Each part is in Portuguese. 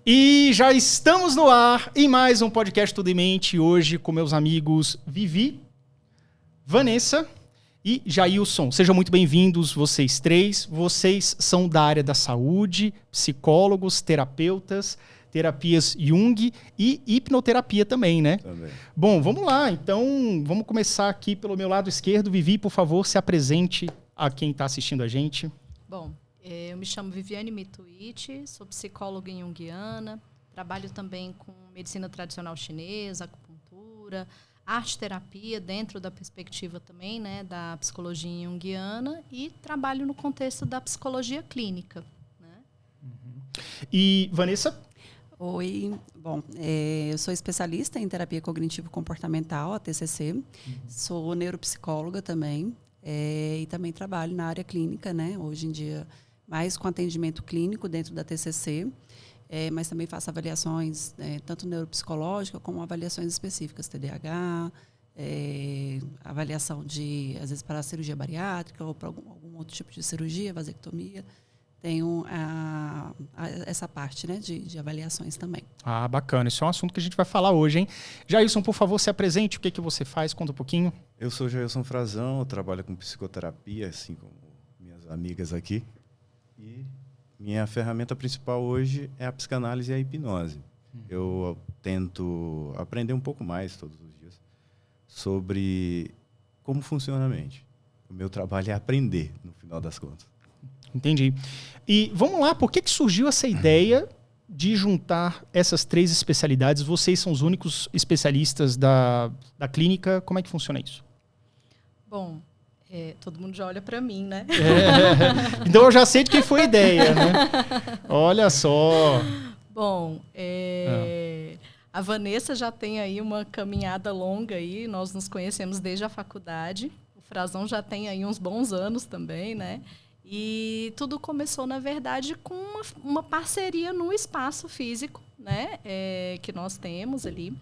E já estamos no ar em mais um podcast Tudo em Mente, hoje com meus amigos Vivi, Vanessa e Jailson. Sejam muito bem-vindos, vocês três. Vocês são da área da saúde, psicólogos, terapeutas, terapias Jung e hipnoterapia também, né? Também. Bom, vamos lá. Então, vamos começar aqui pelo meu lado esquerdo. Vivi, por favor, se apresente a quem está assistindo a gente. Bom, eu me chamo Viviane Mituichi, sou psicóloga junguiana, trabalho também com medicina tradicional chinesa, acupuntura, arte-terapia dentro da perspectiva também, né, da psicologia junguiana e trabalho no contexto da psicologia clínica. Né? E Vanessa? Oi, bom, eu sou especialista em terapia cognitivo-comportamental, a TCC, sou neuropsicóloga também e também trabalho na área clínica, né, hoje em dia mais com atendimento clínico dentro da TCC, mas também faço avaliações, tanto neuropsicológica como avaliações específicas, TDAH, avaliação de, às vezes, para a cirurgia bariátrica ou para algum outro tipo de cirurgia, vasectomia. Tenho essa parte, né, de avaliações também. Ah, bacana. Isso é um assunto que a gente vai falar hoje, hein? Jailson, por favor, se apresente. O que você faz? Conta um pouquinho. Eu sou Jailson Frazão, eu trabalho com psicoterapia, assim como minhas amigas aqui. E minha ferramenta principal hoje é a psicanálise e a hipnose. Eu tento aprender um pouco mais todos os dias sobre como funciona a mente. O meu trabalho é aprender, no final das contas. Entendi. E vamos lá, por que surgiu essa ideia de juntar essas três especialidades? Vocês são os únicos especialistas da clínica. Como é que funciona isso? Bom, todo mundo já olha para mim, né? Então eu já sei de quem foi a ideia, né? Olha só. Bom, a Vanessa já tem aí uma caminhada longa aí, nós nos conhecemos desde a faculdade. O Frazão já tem aí uns bons anos também, né? E tudo começou, na verdade, com uma parceria no espaço físico, né? Que nós temos ali.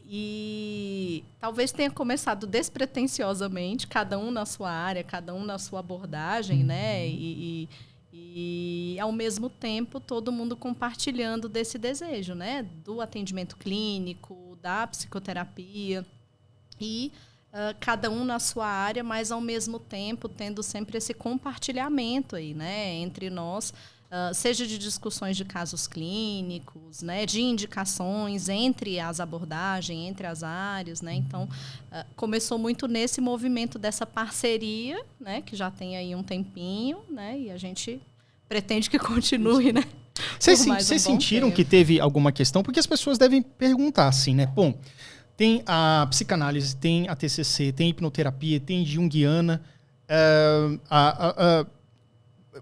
E talvez tenha começado despretensiosamente, cada um na sua área, cada um na sua abordagem, né? E, ao mesmo tempo, todo mundo compartilhando desse desejo, né? Do atendimento clínico, da psicoterapia e cada um na sua área, mas, ao mesmo tempo, tendo sempre esse compartilhamento aí, né? Entre nós, seja de discussões de casos clínicos, né, de indicações entre as abordagens, entre as áreas, né? Então, começou muito nesse movimento dessa parceria, né, que já tem aí um tempinho, né, e a gente pretende que continue, né? Vocês sentiram que teve alguma questão? Porque as pessoas devem perguntar assim, né? Bom, tem a psicanálise, tem a TCC, tem a hipnoterapia, tem junguiana,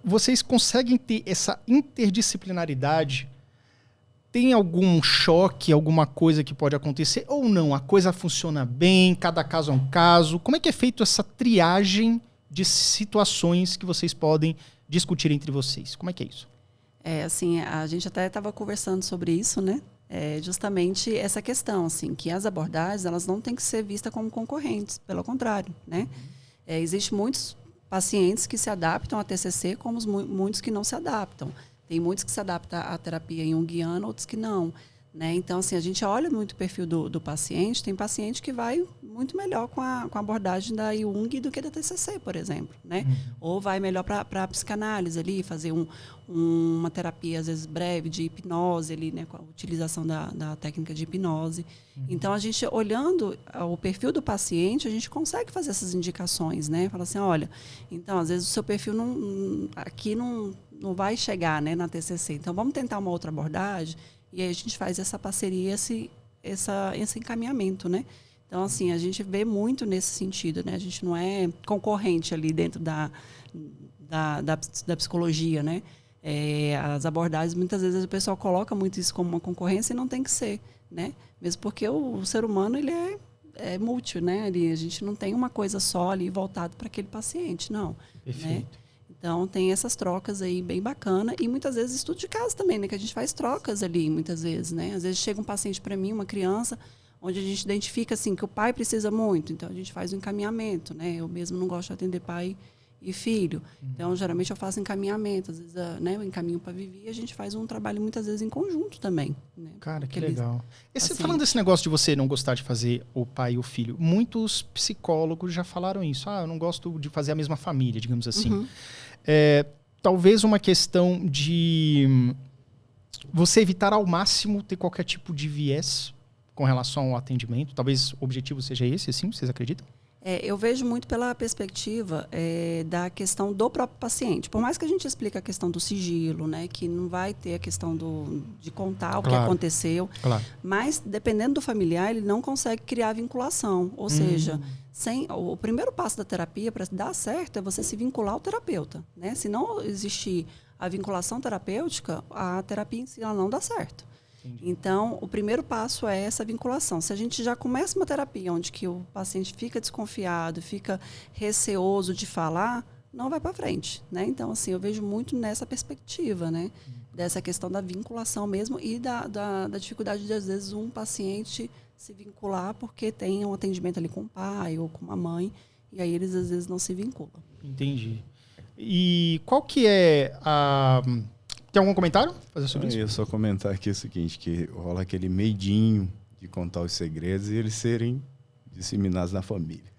vocês conseguem ter essa interdisciplinaridade? Tem algum choque, alguma coisa que pode acontecer ou não? A coisa funciona bem, cada caso é um caso. Como é que é feito essa triagem de situações que vocês podem discutir entre vocês? Como é que é isso? Assim, a gente até estava conversando sobre isso, né? Justamente essa questão, assim, que as abordagens elas não têm que ser vistas como concorrentes, pelo contrário, né? Existem muitos pacientes que se adaptam à TCC, como muitos que não se adaptam. Tem muitos que se adaptam à terapia junguiana, outros que não. Né? Então, assim, a gente olha muito o perfil do paciente. Tem paciente que vai muito melhor com a abordagem da Jung do que da TCC, por exemplo. Né? Ou vai melhor para a psicanálise ali, fazer uma terapia, às vezes, breve de hipnose, ali, né? Com a utilização da técnica de hipnose. Então, a gente, olhando o perfil do paciente, a gente consegue fazer essas indicações. Né? Fala assim, olha, então, às vezes, o seu perfil aqui não vai chegar, né, na TCC. Então, vamos tentar uma outra abordagem. E aí a gente faz essa parceria, esse encaminhamento, né? Então, assim, a gente vê muito nesse sentido, né? A gente não é concorrente ali dentro da psicologia, né? As abordagens, muitas vezes o pessoal coloca muito isso como uma concorrência e não tem que ser, né? Mesmo porque o ser humano, ele é múltiplo, né? A gente não tem uma coisa só ali voltada para aquele paciente, não. Perfeito. Né? Então, tem essas trocas aí bem bacana. E muitas vezes estudo de caso também, né? Que a gente faz trocas ali, muitas vezes, né? Às vezes chega um paciente para mim, uma criança, onde a gente identifica, assim, que o pai precisa muito. Então, a gente faz um encaminhamento, né? Eu mesmo não gosto de atender pai e filho. Então, geralmente eu faço encaminhamento, às vezes, né, eu encaminho para Vivi e a gente faz um trabalho muitas vezes em conjunto também. Né? Cara, que Porque legal. assim, Falando desse negócio de você não gostar de fazer o pai e o filho, muitos psicólogos já falaram isso. Eu não gosto de fazer a mesma família, digamos assim. Talvez uma questão de você evitar ao máximo ter qualquer tipo de viés com relação ao atendimento. Talvez o objetivo seja esse, assim, vocês acreditam? Eu vejo muito pela perspectiva da questão do próprio paciente. Por mais que a gente explique a questão do sigilo, né, que não vai ter a questão de contar o que aconteceu, mas dependendo do familiar, ele não consegue criar vinculação. Ou seja, o primeiro passo da terapia para dar certo é você se vincular ao terapeuta. Né? Se não existir a vinculação terapêutica, a terapia em si ela não dá certo. Entendi. Então, o primeiro passo é essa vinculação. Se a gente já começa uma terapia onde que o paciente fica desconfiado, fica receoso de falar, não vai para frente, né? Então, assim, eu vejo muito nessa perspectiva, né? Dessa questão da vinculação mesmo e da dificuldade de, às vezes, um paciente se vincular porque tem um atendimento ali com o pai ou com a mãe e aí eles, às vezes, não se vinculam. Entendi. E qual que é a... Tem algum comentário fazer sobre isso? Eu ia só comentar aqui o seguinte, que rola aquele medinho de contar os segredos e eles serem disseminados na família.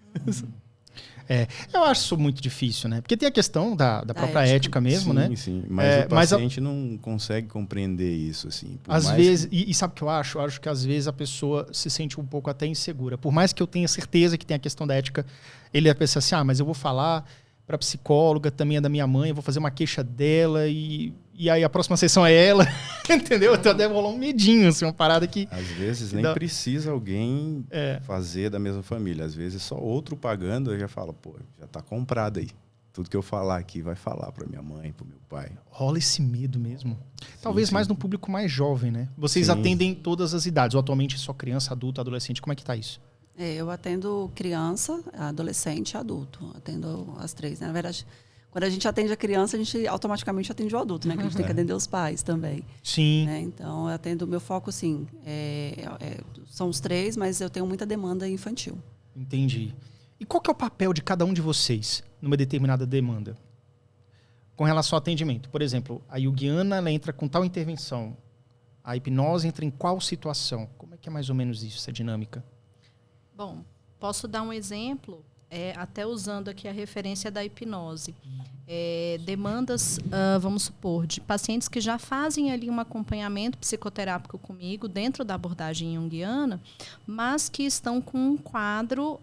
Eu acho isso muito difícil, né? Porque tem a questão da própria ética mesmo, sim, né? Sim, mas o paciente não consegue compreender isso, assim. Às vezes, e sabe o que eu acho? Eu acho que às vezes a pessoa se sente um pouco até insegura. Por mais que eu tenha certeza que tem a questão da ética, ele vai pensar assim, mas eu vou falar para psicóloga, também é da minha mãe, eu vou fazer uma queixa dela e aí a próxima sessão é ela, entendeu? Então deve rolar um medinho, assim, uma parada que... Às vezes nem precisa alguém fazer da mesma família, às vezes só outro pagando, eu já falo, já tá comprado aí. Tudo que eu falar aqui vai falar para minha mãe, para meu pai. Rola esse medo mesmo. Talvez mais no público mais jovem, né? Vocês atendem todas as idades, ou atualmente só criança, adulto, adolescente, como é que tá isso? Eu atendo criança, adolescente e adulto. Atendo as três. Né? Na verdade, quando a gente atende a criança, a gente automaticamente atende o adulto, né? Que a gente tem que atender os pais também. Sim. Né? Então, eu atendo, o meu foco, sim, são os três, mas eu tenho muita demanda infantil. Entendi. E qual que é o papel de cada um de vocês numa determinada demanda? Com relação ao atendimento. Por exemplo, a Jungiana ela entra com tal intervenção. A hipnose entra em qual situação? Como é que é mais ou menos isso, essa dinâmica? Bom, posso dar um exemplo, até usando aqui a referência da hipnose. Demandas, vamos supor, de pacientes que já fazem ali um acompanhamento psicoterápico comigo dentro da abordagem junguiana, mas que estão com um quadro,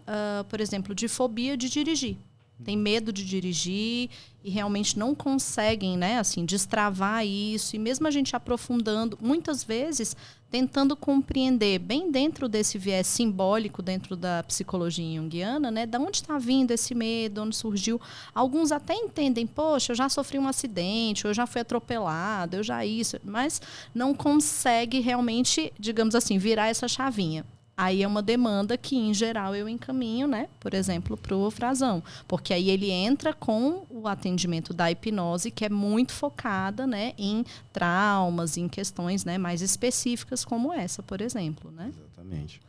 por exemplo, de fobia de dirigir. Tem medo de dirigir e realmente não conseguem, né, assim, destravar isso. E mesmo a gente aprofundando, muitas vezes, tentando compreender bem dentro desse viés simbólico, dentro da psicologia junguiana, né, de onde está vindo esse medo, onde surgiu. Alguns até entendem, poxa, eu já sofri um acidente, eu já fui atropelado, eu já isso, mas não consegue realmente, digamos assim, virar essa chavinha. Aí é uma demanda que, em geral, eu encaminho, né, por exemplo, para o Frazão. Porque aí ele entra com o atendimento da hipnose, que é muito focada, né, em traumas, em questões, né, mais específicas como essa, por exemplo. Né? Exatamente.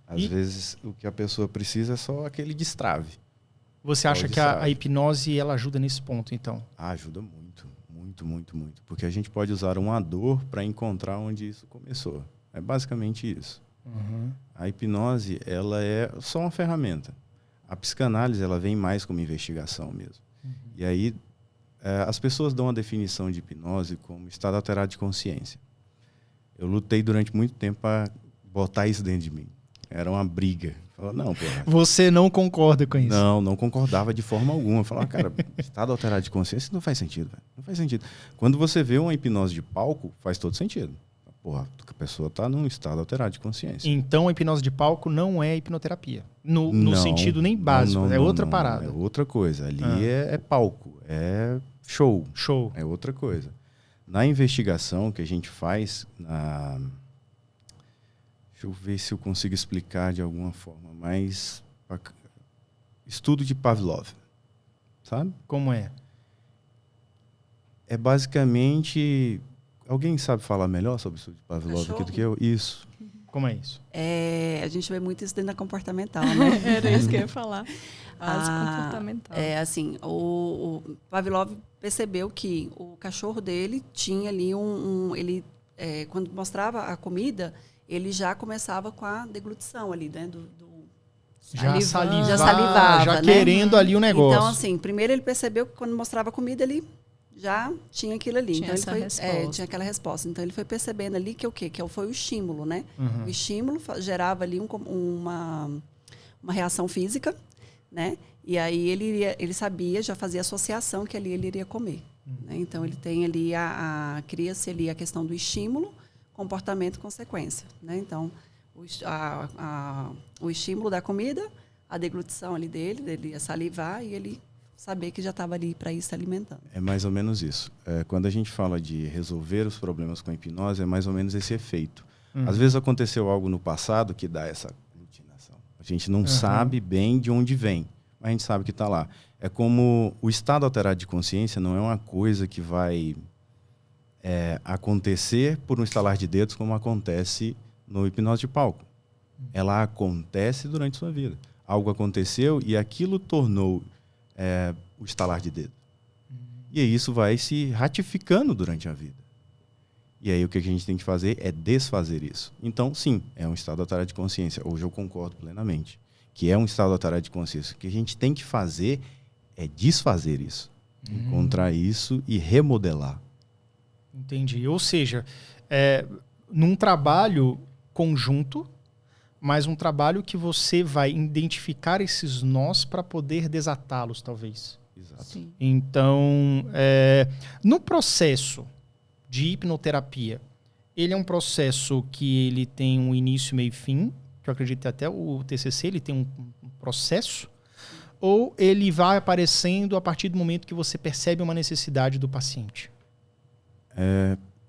Às vezes, o que a pessoa precisa é só aquele destrave. Você acha que a hipnose ela ajuda nesse ponto, então? Ajuda muito, muito, muito, muito. Porque a gente pode usar uma dor para encontrar onde isso começou. É basicamente isso. Uhum. A hipnose ela é só uma ferramenta. A psicanálise ela vem mais como investigação mesmo. E aí as pessoas dão a definição de hipnose como estado alterado de consciência. Eu lutei durante muito tempo para botar isso dentro de mim. Era uma briga. Falava, não, porra. Você não concorda com isso? Não concordava de forma alguma. Eu falava, cara, estado alterado de consciência não faz sentido. Véio. Não faz sentido. Quando você vê uma hipnose de palco, faz todo sentido. Porra, a pessoa está num estado alterado de consciência. Então, a hipnose de palco não é hipnoterapia. No sentido nem básico. É outra parada. É outra coisa. Ali é palco. É show. Show. É outra coisa. Na investigação que a gente faz, deixa eu ver se eu consigo explicar de alguma forma, mas estudo de Pavlov. Sabe? Como é? É basicamente... Alguém sabe falar melhor sobre o estudo de Pavlov aqui do que eu? Isso. Como é isso? A gente vê muito isso dentro da comportamental, né? Era isso que eu ia falar. Base comportamental. Assim, o Pavlov percebeu que o cachorro dele tinha ali quando mostrava a comida, ele já começava com a deglutição ali, né? Já salivava, já né? querendo ali o negócio. Então, assim, primeiro ele percebeu que quando mostrava a comida, ele já tinha aquilo ali. Tinha então ele resposta. tinha aquela resposta. Então ele foi percebendo ali que o quê? Que foi o estímulo, né? Uhum. O estímulo gerava ali uma reação física, né? E aí ele sabia, já fazia associação que ali ele iria comer. Né? Então ele tem ali cria-se ali a questão do estímulo, comportamento e consequência, né? Então o estímulo da comida, a deglutição ali dele ia salivar e ele saber que já estava ali para ir se alimentando. É mais ou menos isso. Quando a gente fala de resolver os problemas com a hipnose, é mais ou menos esse efeito. Às vezes aconteceu algo no passado que dá essa aglutinação. A gente não sabe bem de onde vem, mas a gente sabe que está lá. É como o estado alterado de consciência não é uma coisa que vai acontecer por um estalar de dedos como acontece no hipnose de palco. Ela acontece durante sua vida. Algo aconteceu e aquilo tornou o estalar de dedo. E aí isso vai se ratificando durante a vida. E aí o que a gente tem que fazer é desfazer isso. Então, sim, é um estado alterado de consciência. Hoje eu concordo plenamente que é um estado alterado de consciência. O que a gente tem que fazer é desfazer isso. Encontrar isso e remodelar. Entendi. Ou seja, num trabalho conjunto, mas um trabalho que você vai identificar esses nós para poder desatá-los, talvez. Exato. Sim. Então, no processo de hipnoterapia, ele é um processo que ele tem um início, meio e fim, que eu acredito que até o TCC ele tem um processo, ou ele vai aparecendo a partir do momento que você percebe uma necessidade do paciente?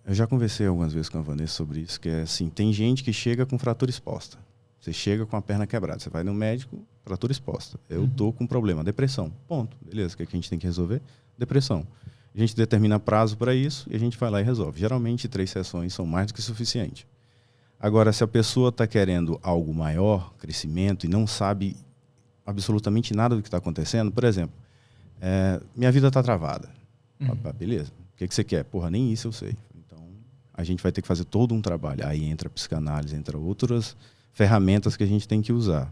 Eu já conversei algumas vezes com a Vanessa sobre isso, que é assim, tem gente que chega com fratura exposta. Você chega com a perna quebrada, você vai no médico, fratura exposta. Eu tô com problema, depressão. Ponto. Beleza, o que a gente tem que resolver? Depressão. A gente determina prazo para isso e a gente vai lá e resolve. Geralmente 3 sessões são mais do que suficiente. Agora, se a pessoa está querendo algo maior, crescimento, e não sabe absolutamente nada do que está acontecendo, por exemplo, minha vida está travada. Beleza. O que você quer? Porra, nem isso eu sei. Então, a gente vai ter que fazer todo um trabalho. Aí entra a psicanálise, entra outras ferramentas que a gente tem que usar.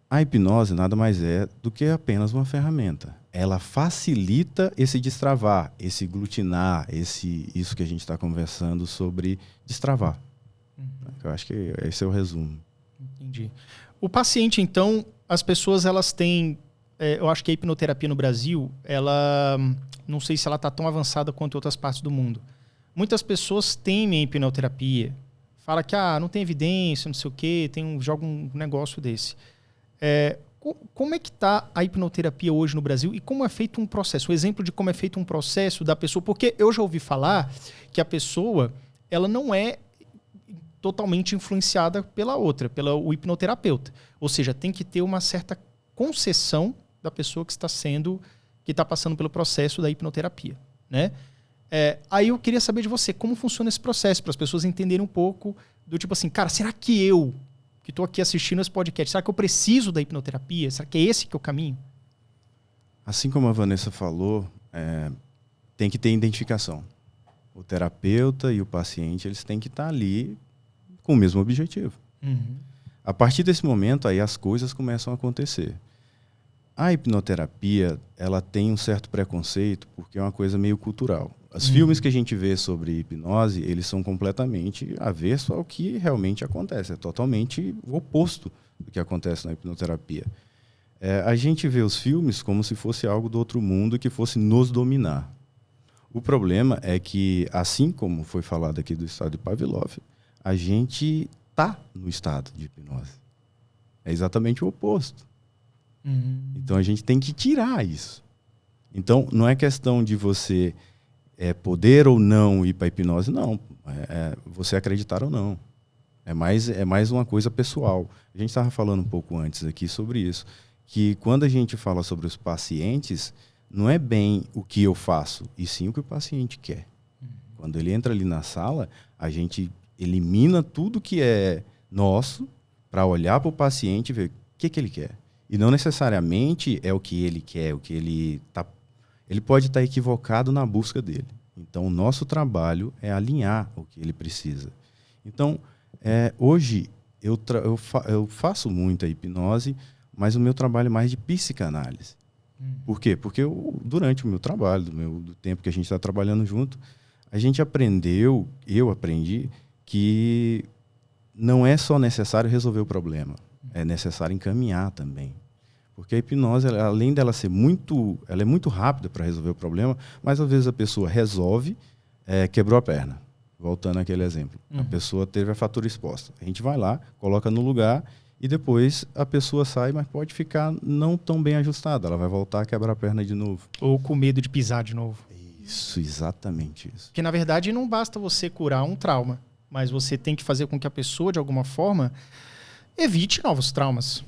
A hipnose nada mais é do que apenas uma ferramenta. Ela facilita esse destravar, esse glutinar, isso que a gente está conversando sobre destravar. Eu acho que esse é o resumo. Entendi. O paciente, então, as pessoas elas têm... eu acho que a hipnoterapia no Brasil, ela... Não sei se ela está tão avançada quanto em outras partes do mundo. Muitas pessoas temem a hipnoterapia. Fala que não tem evidência, não sei o quê, joga um negócio desse. Como é que está a hipnoterapia hoje no Brasil e como é feito um processo? Um exemplo de como é feito um processo da pessoa. Porque eu já ouvi falar que a pessoa ela não é totalmente influenciada pela outra, pelo hipnoterapeuta. Ou seja, tem que ter uma certa concessão da pessoa que está passando pelo processo da hipnoterapia, né? Aí eu queria saber de você, como funciona esse processo, para as pessoas entenderem um pouco do tipo assim, cara, será que eu, que estou aqui assistindo esse podcast, será que eu preciso da hipnoterapia? Será que é esse que é o caminho? Assim como a Vanessa falou, tem que ter identificação. O terapeuta e o paciente, eles têm que estar ali com o mesmo objetivo. A partir desse momento, aí as coisas começam a acontecer. A hipnoterapia, ela tem um certo preconceito porque é uma coisa meio cultural. Os filmes que a gente vê sobre hipnose, eles são completamente avesso ao que realmente acontece. É totalmente o oposto do que acontece na hipnoterapia. A gente vê os filmes como se fosse algo do outro mundo que fosse nos dominar. O problema é que, assim como foi falado aqui do estado de Pavlov, a gente está no estado de hipnose. É exatamente o oposto. Então a gente tem que tirar isso. Então não é questão de você poder ou não ir para a hipnose, não. Você acreditar ou não. É mais uma coisa pessoal. A gente estava falando um pouco antes aqui sobre isso, que quando a gente fala sobre os pacientes, não é bem o que eu faço, e sim o que o paciente quer. Quando ele entra ali na sala, a gente elimina tudo que é nosso para olhar para o paciente e ver o que ele quer. E não necessariamente é o que ele quer, o que ele está... Ele pode estar equivocado na busca dele. Então, o nosso trabalho é alinhar o que ele precisa. Então, hoje, eu faço muita hipnose, mas o meu trabalho é mais de psicanálise. Por quê? Porque durante o meu trabalho, do tempo que a gente está trabalhando junto, a gente aprendeu, eu aprendi, que não é só necessário resolver o problema, é necessário encaminhar também. Porque a hipnose, além dela ser ela é muito rápida para resolver o problema, mas às vezes a pessoa resolve, quebrou a perna. Voltando àquele exemplo. A pessoa teve a fratura exposta. A gente vai lá, coloca no lugar e depois a pessoa sai, mas pode ficar não tão bem ajustada. Ela vai voltar a quebrar a perna de novo. Ou com medo de pisar de novo. Isso, exatamente isso. Porque, na verdade, não basta você curar um trauma, mas você tem que fazer com que a pessoa, de alguma forma, evite novos traumas.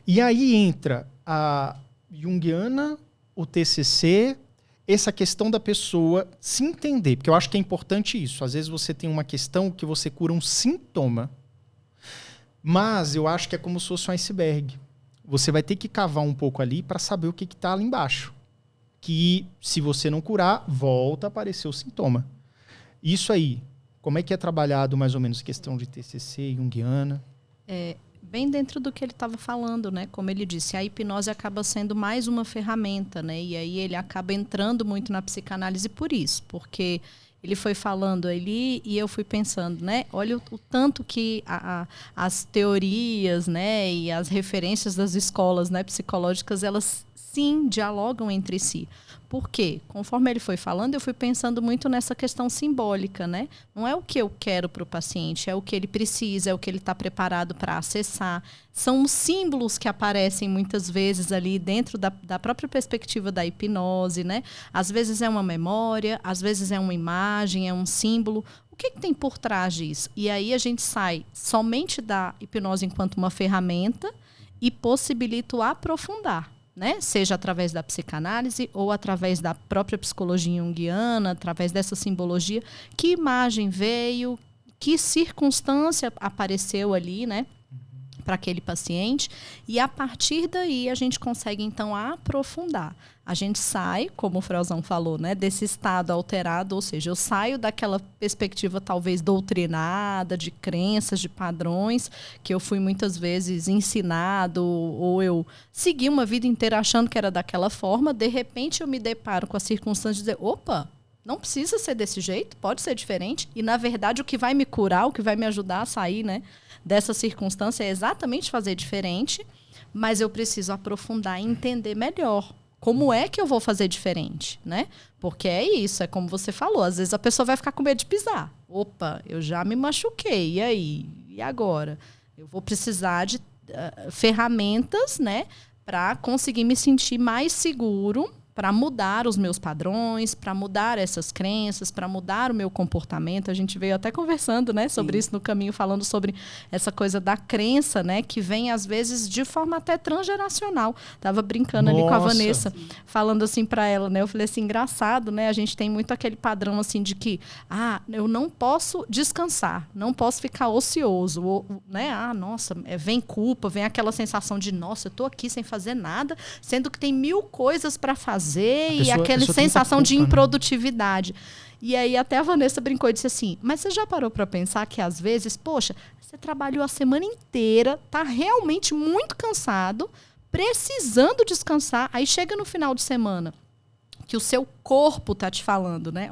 E aí entra a Jungiana, o TCC, essa questão da pessoa se entender. Porque eu acho que é importante isso. Às vezes você tem uma questão que você cura um sintoma, mas eu acho que é como se fosse um iceberg. Você vai ter que cavar um pouco ali para saber o que está ali embaixo. Que se você não curar, volta a aparecer o sintoma. Isso aí, como é que é trabalhado mais ou menos questão de TCC, Jungiana? Bem dentro do que ele estava falando, né? Como ele disse, a hipnose acaba sendo mais uma ferramenta, né? E aí ele acaba entrando muito na psicanálise por isso, porque ele foi falando ali e eu fui pensando, né? Olha o tanto que as teorias, né? E as referências das escolas, né, psicológicas, elas sim dialogam entre si. Por quê? Conforme ele foi falando, eu fui pensando muito nessa questão simbólica, né? Não é o que eu quero para o paciente, é o que ele precisa, é o que ele está preparado para acessar. São os símbolos que aparecem muitas vezes ali dentro da própria perspectiva da hipnose, né? Às vezes é uma memória, às vezes é uma imagem, é um símbolo. O que tem por trás disso? E aí a gente sai somente da hipnose enquanto uma ferramenta e possibilita o aprofundar. Né? Seja através da psicanálise ou através da própria psicologia junguiana, através dessa simbologia, que imagem veio, que circunstância apareceu ali, né, para aquele paciente, e a partir daí a gente consegue então aprofundar. A gente sai, como o Frazão falou, né, desse estado alterado, ou seja, eu saio daquela perspectiva talvez doutrinada, de crenças, de padrões, que eu fui muitas vezes ensinado, ou eu segui uma vida inteira achando que era daquela forma, de repente eu me deparo com a circunstância de dizer, opa, não precisa ser desse jeito, pode ser diferente, e na verdade o que vai me curar, o que vai me ajudar a sair, né, dessa circunstância é exatamente fazer diferente, mas eu preciso aprofundar e entender melhor. Como é que eu vou fazer diferente, né? Porque é isso, é como você falou. Às vezes a pessoa vai ficar com medo de pisar. Opa, eu já me machuquei, e aí? E agora? Eu vou precisar de ferramentas, né? Para conseguir me sentir mais seguro, para mudar os meus padrões, para mudar essas crenças, para mudar o meu comportamento. A gente veio até conversando, né, sobre isso no caminho, falando sobre essa coisa da crença, né, que vem às vezes de forma até transgeracional. Tava brincando ali com a Vanessa, falando assim para ela, né, eu falei assim, engraçado, né, a gente tem muito aquele padrão assim de que, eu não posso descansar, não posso ficar ocioso, ou, né, nossa, vem culpa, vem aquela sensação de, nossa, eu tô aqui sem fazer nada, sendo que tem 1000 coisas para fazer, e aquela sensação de improdutividade. Né? E aí até a Vanessa brincou e disse assim, mas você já parou para pensar que às vezes, poxa, você trabalhou a semana inteira, tá realmente muito cansado, precisando descansar, aí chega no final de semana, que o seu corpo tá te falando, né?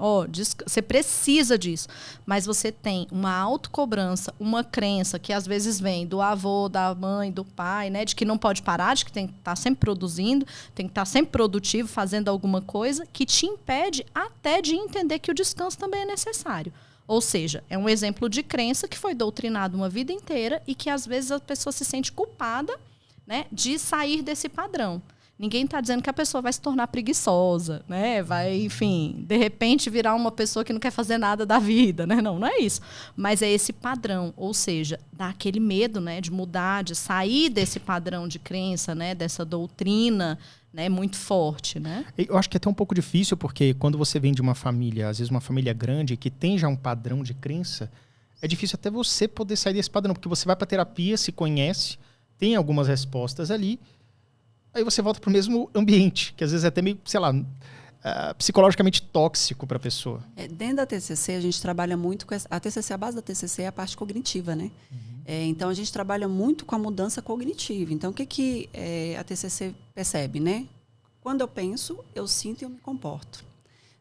Você precisa disso. Mas você tem uma autocobrança, uma crença que às vezes vem do avô, da mãe, do pai, né? De que não pode parar, de que tem que estar sempre produzindo, tem que estar sempre produtivo, fazendo alguma coisa, que te impede até de entender que o descanso também é necessário. Ou seja, é um exemplo de crença que foi doutrinado uma vida inteira e que às vezes a pessoa se sente culpada, né? De sair desse padrão. Ninguém está dizendo que a pessoa vai se tornar preguiçosa, né? Vai, enfim, de repente virar uma pessoa que não quer fazer nada da vida, né? Não é isso. Mas é esse padrão, ou seja, dá aquele medo, né, de mudar, de sair desse padrão de crença, né, dessa doutrina, né, muito forte, né? Eu acho que é até um pouco difícil, porque quando você vem de uma família, às vezes uma família grande, que tem já um padrão de crença, é difícil até você poder sair desse padrão, porque você vai pra terapia, se conhece, tem algumas respostas ali, aí você volta pro mesmo ambiente, que às vezes é até meio, sei lá, psicologicamente tóxico pra pessoa. Dentro da TCC, a gente trabalha muito com a TCC, a base da TCC é a parte cognitiva, né? Então, a gente trabalha muito com a mudança cognitiva. Então, o que a TCC percebe, né? Quando eu penso, eu sinto e eu me comporto.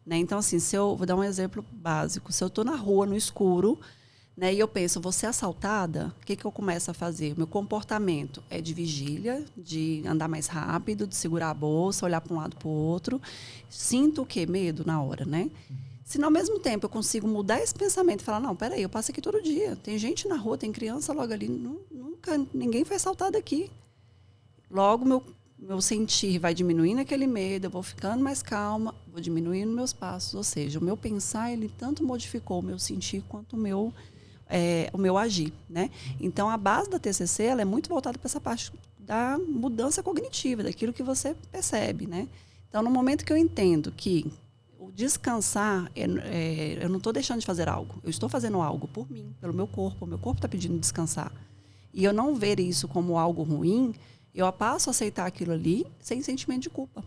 Né? Então, assim, vou dar um exemplo básico. Se eu estou na rua, no escuro, né, e eu penso, vou ser assaltada, o que eu começo a fazer? O meu comportamento é de vigília, de andar mais rápido, de segurar a bolsa, olhar para um lado para o outro. Sinto o quê? Medo na hora, né? Se no mesmo tempo eu consigo mudar esse pensamento e falar, não, peraí, eu passo aqui todo dia. Tem gente na rua, tem criança logo ali. Ninguém foi assaltado aqui. Logo, meu sentir vai diminuindo aquele medo, eu vou ficando mais calma, vou diminuindo meus passos. Ou seja, o meu pensar, ele tanto modificou o meu sentir quanto o meu agir, né? Então, a base da TCC, ela é muito voltada para essa parte da mudança cognitiva, daquilo que você percebe, né? Então, no momento que eu entendo que o descansar, eu não estou deixando de fazer algo. Eu estou fazendo algo por mim, pelo meu corpo. O meu corpo está pedindo descansar. E eu não ver isso como algo ruim, eu passo a aceitar aquilo ali sem sentimento de culpa,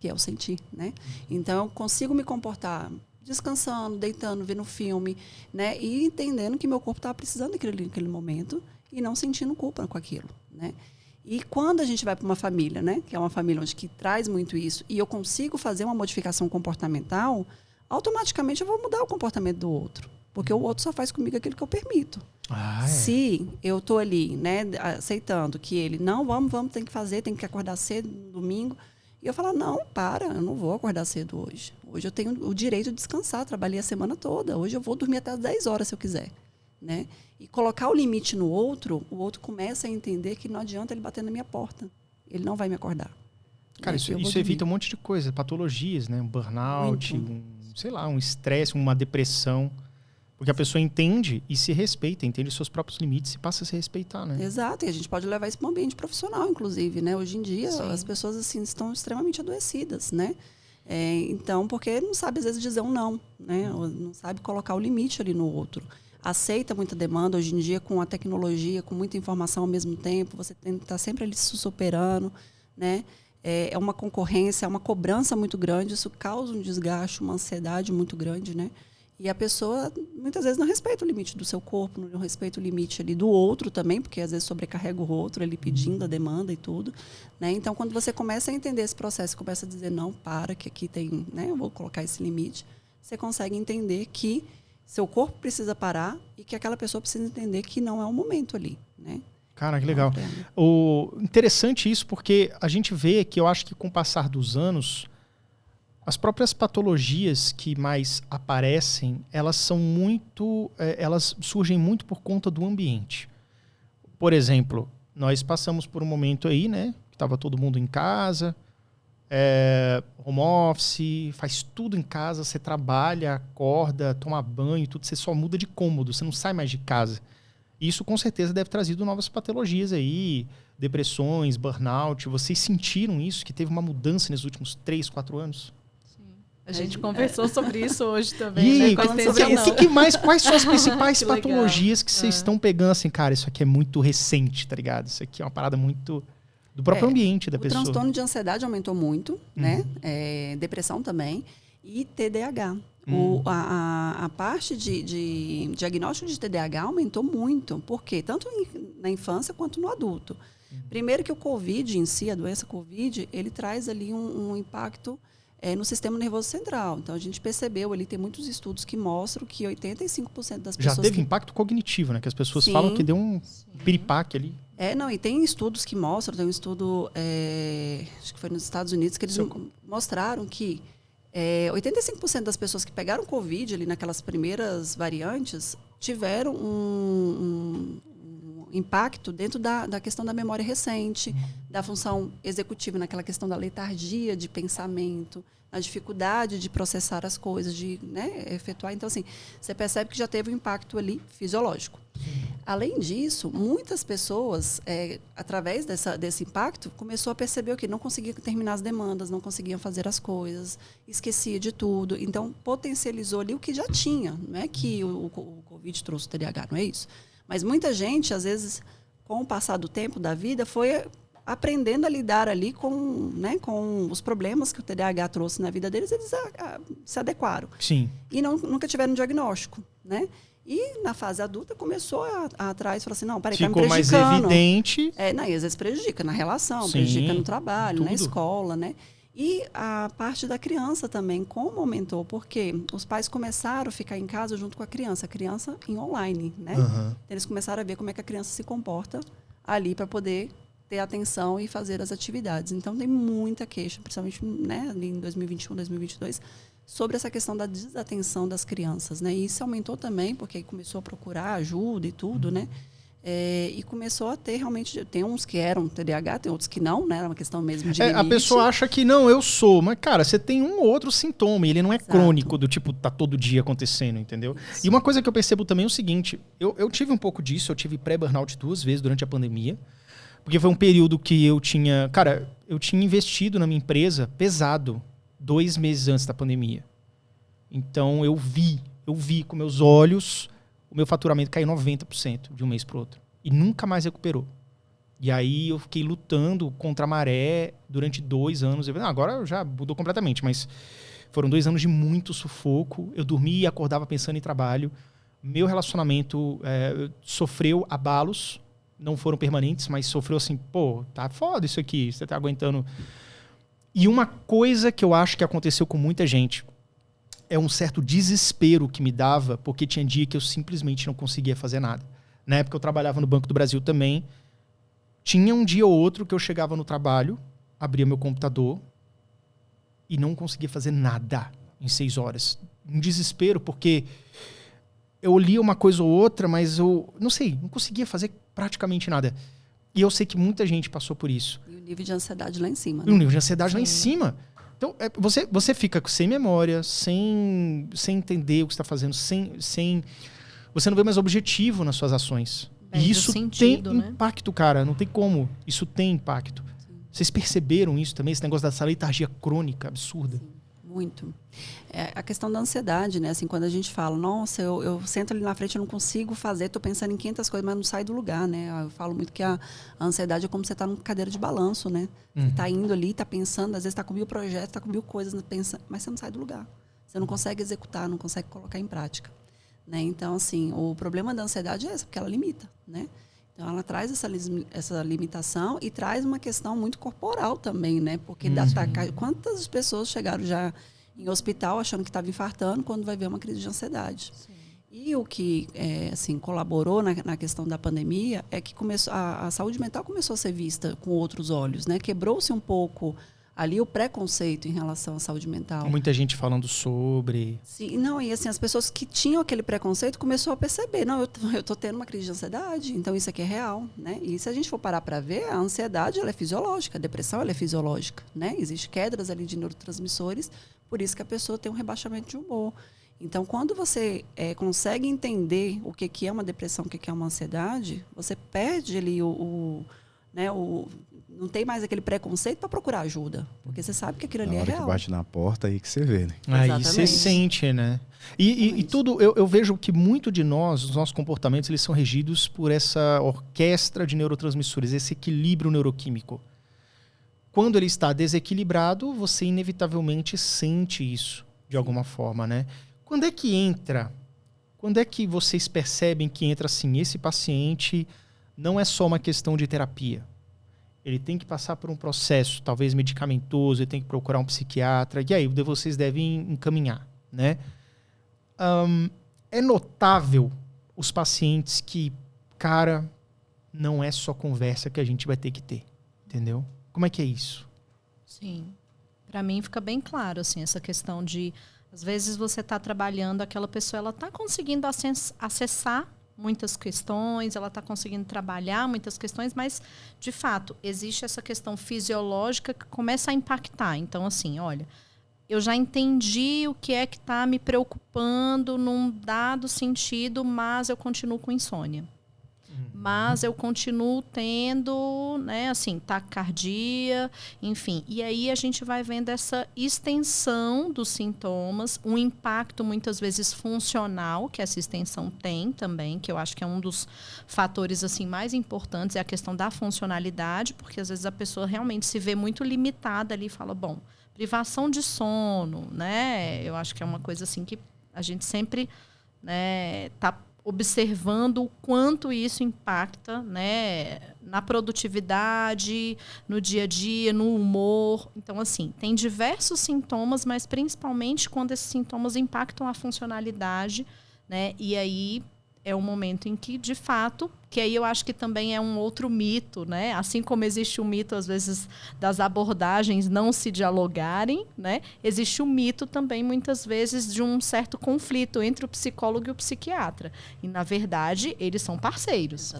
que é o sentir, né? Então, eu consigo me comportar descansando, deitando, vendo filme, né? E entendendo que meu corpo estava precisando daquilo ali naquele momento e não sentindo culpa com aquilo, né? E quando a gente vai para uma família, né, que é uma família onde que traz muito isso, e eu consigo fazer uma modificação comportamental, automaticamente eu vou mudar o comportamento do outro. Porque o outro só faz comigo aquilo que eu permito. Se eu estou ali, né, aceitando que ele, não, vamos, tem que fazer, tem que acordar cedo no domingo, e eu falar, não, eu não vou acordar cedo hoje. Hoje eu tenho o direito de descansar, trabalhei a semana toda. Hoje eu vou dormir até as 10 horas se eu quiser. Né? E colocar o limite no outro, o outro começa a entender que não adianta ele bater na minha porta. Ele não vai me acordar. Cara, isso evita um monte de coisa, patologias, né? Um burnout, um estresse, uma depressão. Porque a pessoa entende e se respeita, entende os seus próprios limites e passa a se respeitar, né? Exato, e a gente pode levar isso para um ambiente profissional, inclusive, né? Hoje em dia, as pessoas assim, estão extremamente adoecidas, né? Então, porque não sabe, às vezes, dizer um não, né? Ou não sabe colocar o limite ali no outro. Aceita muita demanda hoje em dia com a tecnologia, com muita informação ao mesmo tempo, você está sempre ali se superando, né? É uma concorrência, é uma cobrança muito grande, isso causa um desgaste, uma ansiedade muito grande, né? E a pessoa, muitas vezes, não respeita o limite do seu corpo, não respeita o limite ali do outro também, porque às vezes sobrecarrega o outro, ele pedindo a demanda e tudo, né? Então, quando você começa a entender esse processo, começa a dizer, não, que aqui tem, né? Eu vou colocar esse limite, você consegue entender que seu corpo precisa parar e que aquela pessoa precisa entender que não é o momento ali, né? Cara, que legal. Interessante isso, porque a gente vê que eu acho que com o passar dos anos, as próprias patologias que mais aparecem, elas surgem muito por conta do ambiente. Por exemplo, nós passamos por um momento aí, né? Que estava todo mundo em casa, home office, faz tudo em casa, você trabalha, acorda, toma banho, tudo, você só muda de cômodo, você não sai mais de casa. Isso com certeza deve ter trazido novas patologias aí, depressões, burnout. Vocês sentiram isso, que teve uma mudança nesses últimos 3, 4 anos? Sim. A gente conversou sobre isso hoje também. E quais são as principais patologias que vocês estão pegando assim, cara, isso aqui é muito recente, tá ligado? Isso aqui é uma parada muito do próprio ambiente da pessoa. O transtorno de ansiedade aumentou muito, né? Depressão também. E TDAH. A parte de diagnóstico de TDAH aumentou muito. Por quê? Tanto na infância quanto no adulto. Primeiro que o COVID em si, a doença COVID, ele traz ali um impacto no sistema nervoso central. Então, a gente percebeu ali, tem muitos estudos que mostram que 85% das pessoas... Já teve impacto cognitivo, né? Que as pessoas falam que deu um piripaque ali. E tem estudos que mostram, tem um estudo, acho que foi nos Estados Unidos, que eles mostraram que 85% das pessoas que pegaram Covid ali naquelas primeiras variantes tiveram um impacto dentro da questão da memória recente, da função executiva, naquela questão da letargia de pensamento, na dificuldade de processar as coisas, de efetuar. Então, assim, você percebe que já teve um impacto ali fisiológico. Além disso, muitas pessoas, através desse impacto, começou a perceber que não conseguiam terminar as demandas, não conseguiam fazer as coisas, esquecia de tudo. Então, potencializou ali o que já tinha. Não é que o Covid trouxe o TDAH, não é isso? Mas muita gente, às vezes, com o passar do tempo da vida, foi aprendendo a lidar ali com os problemas que o TDAH trouxe na vida deles, eles se adequaram. Sim. E nunca tiveram diagnóstico, né? E na fase adulta começou a atrás, falou assim, não, peraí, tá me ficou mais prejudicando. evidente. Não, e às vezes prejudica na relação, Sim, prejudica no trabalho, tudo. na escola, né? E a parte da criança também, como aumentou, porque os pais começaram a ficar em casa junto com a criança em online, né? Uhum. Eles começaram a ver como é que a criança se comporta ali para poder ter atenção e fazer as atividades. Então, tem muita queixa, principalmente, né, ali em 2021, 2022, sobre essa questão da desatenção das crianças, né? E isso aumentou também, porque aí começou a procurar ajuda e tudo, né? E começou a ter realmente... Tem uns que eram TDAH, tem outros que não, né? Era uma questão mesmo de limite. A pessoa acha que não, eu sou. Mas, cara, você tem um ou outro sintoma. E ele não é Exato. crônico, do tipo, tá todo dia acontecendo, entendeu? Isso. E uma coisa que eu percebo também é o seguinte. Eu tive um pouco disso. Eu tive pré-burnout 2 vezes durante a pandemia. Porque foi um período que eu tinha... Cara, eu tinha investido na minha empresa pesado 2 meses antes da pandemia. Então, eu vi com meus olhos o meu faturamento cair 90% de um mês para o outro. E nunca mais recuperou. E aí, eu fiquei lutando contra a maré durante 2 anos. Agora já mudou completamente, mas foram 2 anos de muito sufoco. Eu dormia e acordava pensando em trabalho. Meu relacionamento sofreu abalos. Não foram permanentes, mas sofreu assim, pô, tá foda isso aqui, você tá aguentando. E uma coisa que eu acho que aconteceu com muita gente é um certo desespero que me dava, porque tinha dia que eu simplesmente não conseguia fazer nada. Na época eu trabalhava no Banco do Brasil também. Tinha um dia ou outro que eu chegava no trabalho, abria meu computador e não conseguia fazer nada em 6 horas. Um desespero, porque eu lia uma coisa ou outra, mas eu não sei, não conseguia fazer praticamente nada. E eu sei que muita gente passou por isso. E o nível de ansiedade lá em cima, E o né? nível de ansiedade lá em cima. Então, você fica sem memória, sem entender o que você está fazendo, você não vê mais objetivo nas suas ações. E isso sentido, tem né? impacto, cara. Não tem como. Isso tem impacto. Sim. Vocês perceberam isso também? Esse negócio dessa letargia crônica absurda? Sim, muito. A questão da ansiedade, né? Assim, quando a gente fala, nossa, eu sento ali na frente, eu não consigo fazer, estou pensando em 500 coisas, mas não sai do lugar, né? Eu falo muito que a ansiedade é como você está numa cadeira de balanço, né? Você está indo ali, está pensando, às vezes está com 1000 projetos, está com 1000 coisas, mas você não sai do lugar. Você não consegue executar, não consegue colocar em prática. Né? Então, assim, o problema da ansiedade é esse, porque ela limita, né? Então, ela traz essa limitação e traz uma questão muito corporal também, né? Porque quantas pessoas chegaram já em hospital achando que estava infartando quando vai ver uma crise de ansiedade? Sim. E o que assim, colaborou na questão da pandemia é que a saúde mental começou a ser vista com outros olhos, né? Quebrou-se um pouco ali o preconceito em relação à saúde mental. Muita gente falando sobre... Sim, não, e assim, as pessoas que tinham aquele preconceito começou a perceber, não, eu tô tendo uma crise de ansiedade, então isso aqui é real, né? E se a gente for parar para ver, a ansiedade, ela é fisiológica, a depressão, ela é fisiológica, né? Existem quedas ali de neurotransmissores, por isso que a pessoa tem um rebaixamento de humor. Então, quando você consegue entender o que é uma depressão, o que é uma ansiedade, você perde ali não tem mais aquele preconceito para procurar ajuda. Porque você sabe que aquilo ali é real. Na hora que bate na porta, aí que você vê, né? Aí você sente, né? E tudo, eu vejo que muito de nós, os nossos comportamentos, eles são regidos por essa orquestra de neurotransmissores, esse equilíbrio neuroquímico. Quando ele está desequilibrado, você inevitavelmente sente isso, de alguma forma, né? Quando é que vocês percebem que entra assim, esse paciente não é só uma questão de terapia? Ele tem que passar por um processo, talvez medicamentoso, ele tem que procurar um psiquiatra, e aí vocês devem encaminhar, né? É notável os pacientes que, cara, não é só conversa que a gente vai ter que ter, entendeu? Como é que é isso? Sim. Para mim fica bem claro, assim, essa questão de, às vezes você está trabalhando, aquela pessoa, ela está conseguindo acessar muitas questões, ela está conseguindo trabalhar muitas questões, mas, de fato, existe essa questão fisiológica que começa a impactar. Então, assim, olha, eu já entendi o que é que está me preocupando num dado sentido, mas eu continuo com insônia. mas eu continuo tendo, né, assim, taquicardia, enfim. E aí a gente vai vendo essa extensão dos sintomas, um impacto muitas vezes funcional que essa extensão tem também, que eu acho que é um dos fatores assim mais importantes, é a questão da funcionalidade, porque às vezes a pessoa realmente se vê muito limitada ali e fala, bom, privação de sono, né? Eu acho que é uma coisa assim que a gente sempre, né, tá observando o quanto isso impacta, né, na produtividade, no dia a dia, no humor. Então, assim, tem diversos sintomas, mas principalmente quando esses sintomas impactam a funcionalidade, né? E aí é um momento em que, de fato, que aí eu acho que também é um outro mito, né? Assim como existe o mito, às vezes, das abordagens não se dialogarem, né? Existe o mito também, muitas vezes, de um certo conflito entre o psicólogo e o psiquiatra. E, na verdade, eles são parceiros.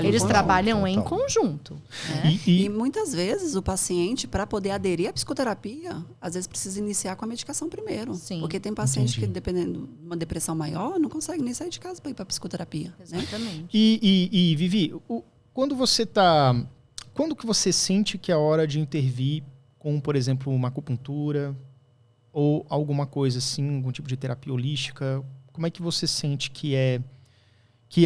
Eles trabalham em conjunto. Né? E muitas vezes o paciente, para poder aderir à psicoterapia, às vezes precisa iniciar com a medicação primeiro. Sim. Porque tem paciente que, dependendo de uma depressão maior, não consegue nem sair de casa para ir para a psicoterapia. Exatamente. Né? E Vivi, quando que você sente que é a hora de intervir com, por exemplo, uma acupuntura ou alguma coisa assim, algum tipo de terapia holística? Como é que você sente que é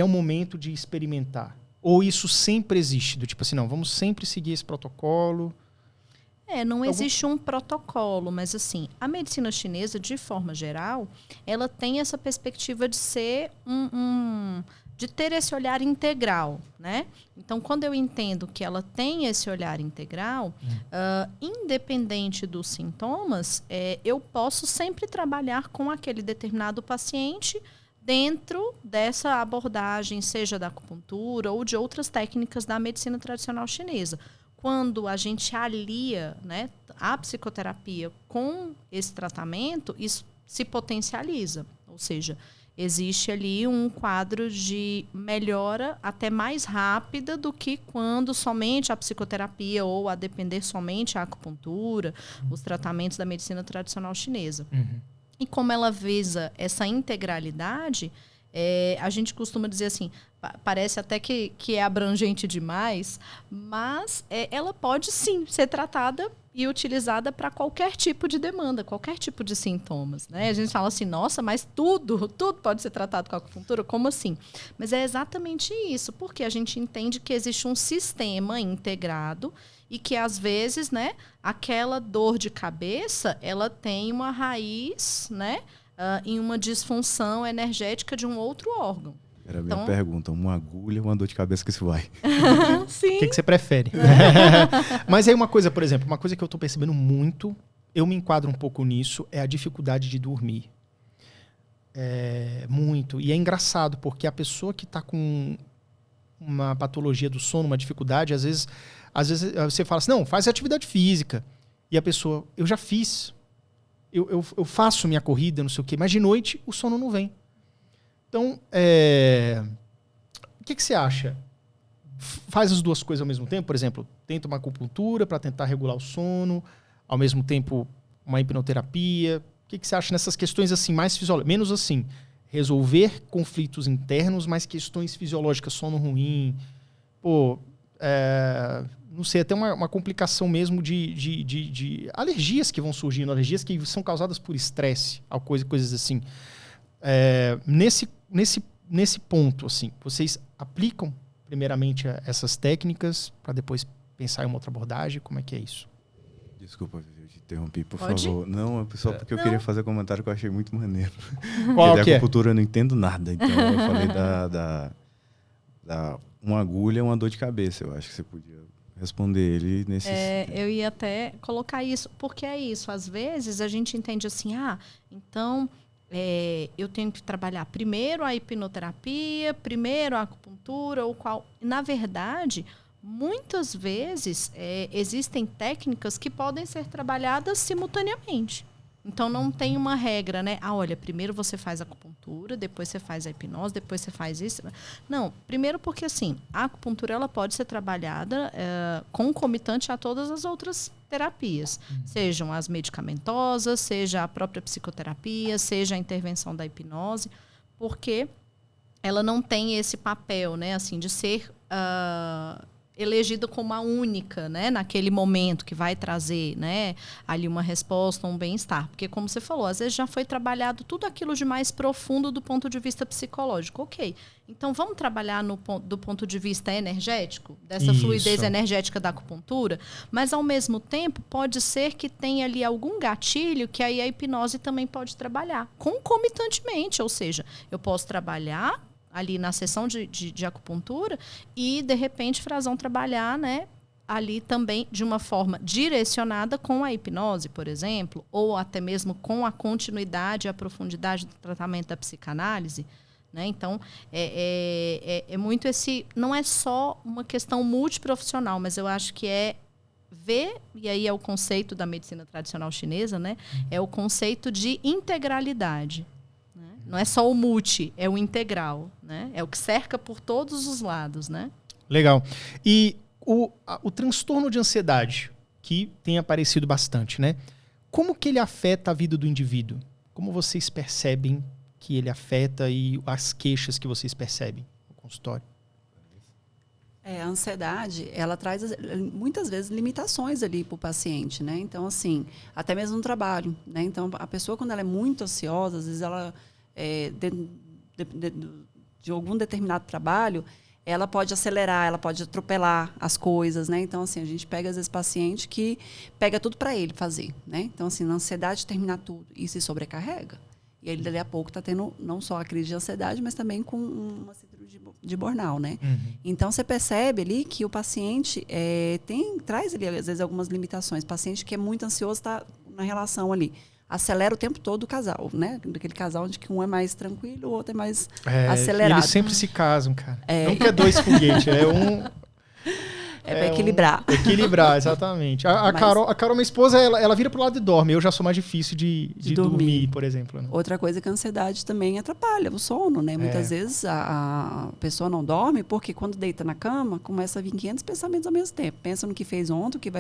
o momento de experimentar? Ou isso sempre existe? Do tipo assim, não, vamos sempre seguir esse protocolo? Não existe um protocolo, mas assim, a medicina chinesa, de forma geral, ela tem essa perspectiva de ser de ter esse olhar integral, né? Então, quando eu entendo que ela tem esse olhar integral, independente dos sintomas, eu posso sempre trabalhar com aquele determinado paciente dentro dessa abordagem, seja da acupuntura ou de outras técnicas da medicina tradicional chinesa. Quando a gente alia, né, a psicoterapia com esse tratamento, isso se potencializa, ou seja, existe ali um quadro de melhora até mais rápida do que quando somente a psicoterapia ou a depender somente a acupuntura, os tratamentos da medicina tradicional chinesa. E como ela visa essa integralidade, a gente costuma dizer assim, parece até que é abrangente demais, mas ela pode sim ser tratada e utilizada para qualquer tipo de demanda, qualquer tipo de sintomas, né? A gente fala assim, nossa, mas tudo pode ser tratado com a acupuntura? Como assim? Mas é exatamente isso, porque a gente entende que existe um sistema integrado e que, às vezes, né, aquela dor de cabeça, ela tem uma raiz, né, em uma disfunção energética de um outro órgão. Era a minha pergunta, uma agulha ou uma dor de cabeça que se vai? Sim. O que você prefere? Mas aí uma coisa, por exemplo, uma coisa que eu estou percebendo muito, eu me enquadro um pouco nisso, é a dificuldade de dormir. Muito. E é engraçado, porque a pessoa que está com uma patologia do sono, uma dificuldade, às vezes você fala assim, não, faz atividade física. E a pessoa, eu já fiz, eu faço minha corrida, não sei o quê, mas de noite o sono não vem. Então, o que você acha? Faz as duas coisas ao mesmo tempo? Por exemplo, tenta uma acupuntura para tentar regular o sono, ao mesmo tempo uma hipnoterapia. O que você acha nessas questões assim mais fisiológicas? Menos assim, resolver conflitos internos, mas questões fisiológicas, sono ruim, não sei, até uma complicação mesmo de alergias que vão surgindo, alergias que são causadas por estresse, coisas assim. Nesse ponto, assim, vocês aplicam primeiramente essas técnicas para depois pensar em uma outra abordagem? Como é que é isso? Desculpa, Vivi, eu te interrompi, por Pode? favor. Não, só porque eu queria fazer um comentário que eu achei muito maneiro. Qual porque que da acupuntura eu não entendo nada, então eu falei da uma agulha, uma dor de cabeça. Eu acho que você podia responder ele nesse... Eu ia até colocar isso, porque é isso. Às vezes a gente entende assim, então... eu tenho que trabalhar primeiro a hipnoterapia, primeiro a acupuntura, ou qual. Na verdade, muitas vezes existem técnicas que podem ser trabalhadas simultaneamente. Então, não tem uma regra, né? Olha, primeiro você faz a acupuntura, depois você faz a hipnose, depois você faz isso. Não, primeiro porque, assim, a acupuntura ela pode ser trabalhada concomitante a todas as outras terapias. Sejam as medicamentosas, seja a própria psicoterapia, seja a intervenção da hipnose, porque ela não tem esse papel, né, assim, de ser elegida como a única, né, naquele momento que vai trazer, né, ali uma resposta, um bem-estar. Porque, como você falou, às vezes já foi trabalhado tudo aquilo de mais profundo do ponto de vista psicológico. Ok, então vamos trabalhar do ponto de vista energético, dessa fluidez energética da acupuntura, mas, ao mesmo tempo, pode ser que tenha ali algum gatilho que aí a hipnose também pode trabalhar, concomitantemente, ou seja, eu posso trabalhar ali na sessão de acupuntura e, de repente, Frazão trabalhar, né, ali também de uma forma direcionada com a hipnose, por exemplo, ou até mesmo com a continuidade e a profundidade do tratamento da psicanálise, né? Então, é muito esse... Não é só uma questão multiprofissional, mas eu acho que é ver, e aí é o conceito da medicina tradicional chinesa, né? É o conceito de integralidade. Não é só o multi, é o integral, né? É o que cerca por todos os lados, né? Legal. E o transtorno de ansiedade, que tem aparecido bastante, né? Como que ele afeta a vida do indivíduo? Como vocês percebem que ele afeta e as queixas que vocês percebem no consultório? A ansiedade, ela traz muitas vezes limitações ali para o paciente, né? Então, assim, até mesmo no trabalho, né? Então, a pessoa, quando ela é muito ansiosa, às vezes ela... de algum determinado trabalho, ela pode acelerar, ela pode atropelar as coisas, né? Então, assim, a gente pega, às vezes, paciente que pega tudo para ele fazer, né? Então, assim, na ansiedade terminar tudo e se sobrecarrega. E ele, dali a pouco, está tendo não só a crise de ansiedade, mas também com uma síndrome de burnout, né? Então, você percebe ali que o paciente traz ali, às vezes, algumas limitações. O paciente que é muito ansioso está na relação ali. Acelera o tempo todo o casal, né? Daquele casal onde que um é mais tranquilo, o outro é mais acelerado. Eles sempre se casam, cara. Nunca é dois foguetes, é um... para equilibrar. Equilibrar, exatamente. A Carol, minha esposa, ela vira pro lado e dorme. Eu já sou mais difícil de dormir, por exemplo. Né? Outra coisa é que a ansiedade também atrapalha o sono, né? Muitas vezes a pessoa não dorme porque quando deita na cama, começa a vir 500 pensamentos ao mesmo tempo. Pensa no que fez ontem, o que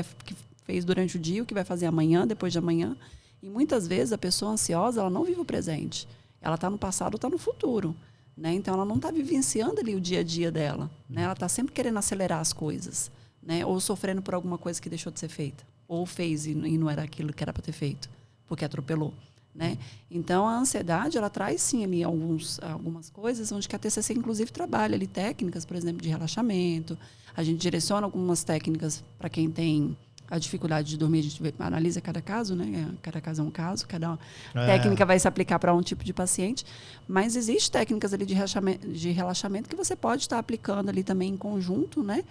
fez durante o dia, o que vai fazer amanhã, depois de amanhã. E muitas vezes a pessoa ansiosa, ela não vive o presente. Ela está no passado ou está no futuro. Né? Então, ela não está vivenciando ali o dia a dia dela. Né? Ela está sempre querendo acelerar as coisas. Né? Ou sofrendo por alguma coisa que deixou de ser feita. Ou fez e não era aquilo que era para ter feito, porque atropelou. Né? Então, a ansiedade, ela traz, sim, ali algumas coisas onde que a TCC, inclusive, trabalha ali técnicas, por exemplo, de relaxamento. A gente direciona algumas técnicas para quem tem a dificuldade de dormir, a gente analisa cada caso, né? Cada caso é um caso, cada técnica vai se aplicar para um tipo de paciente, mas existem técnicas ali de relaxamento que você pode estar aplicando ali também em conjunto, né?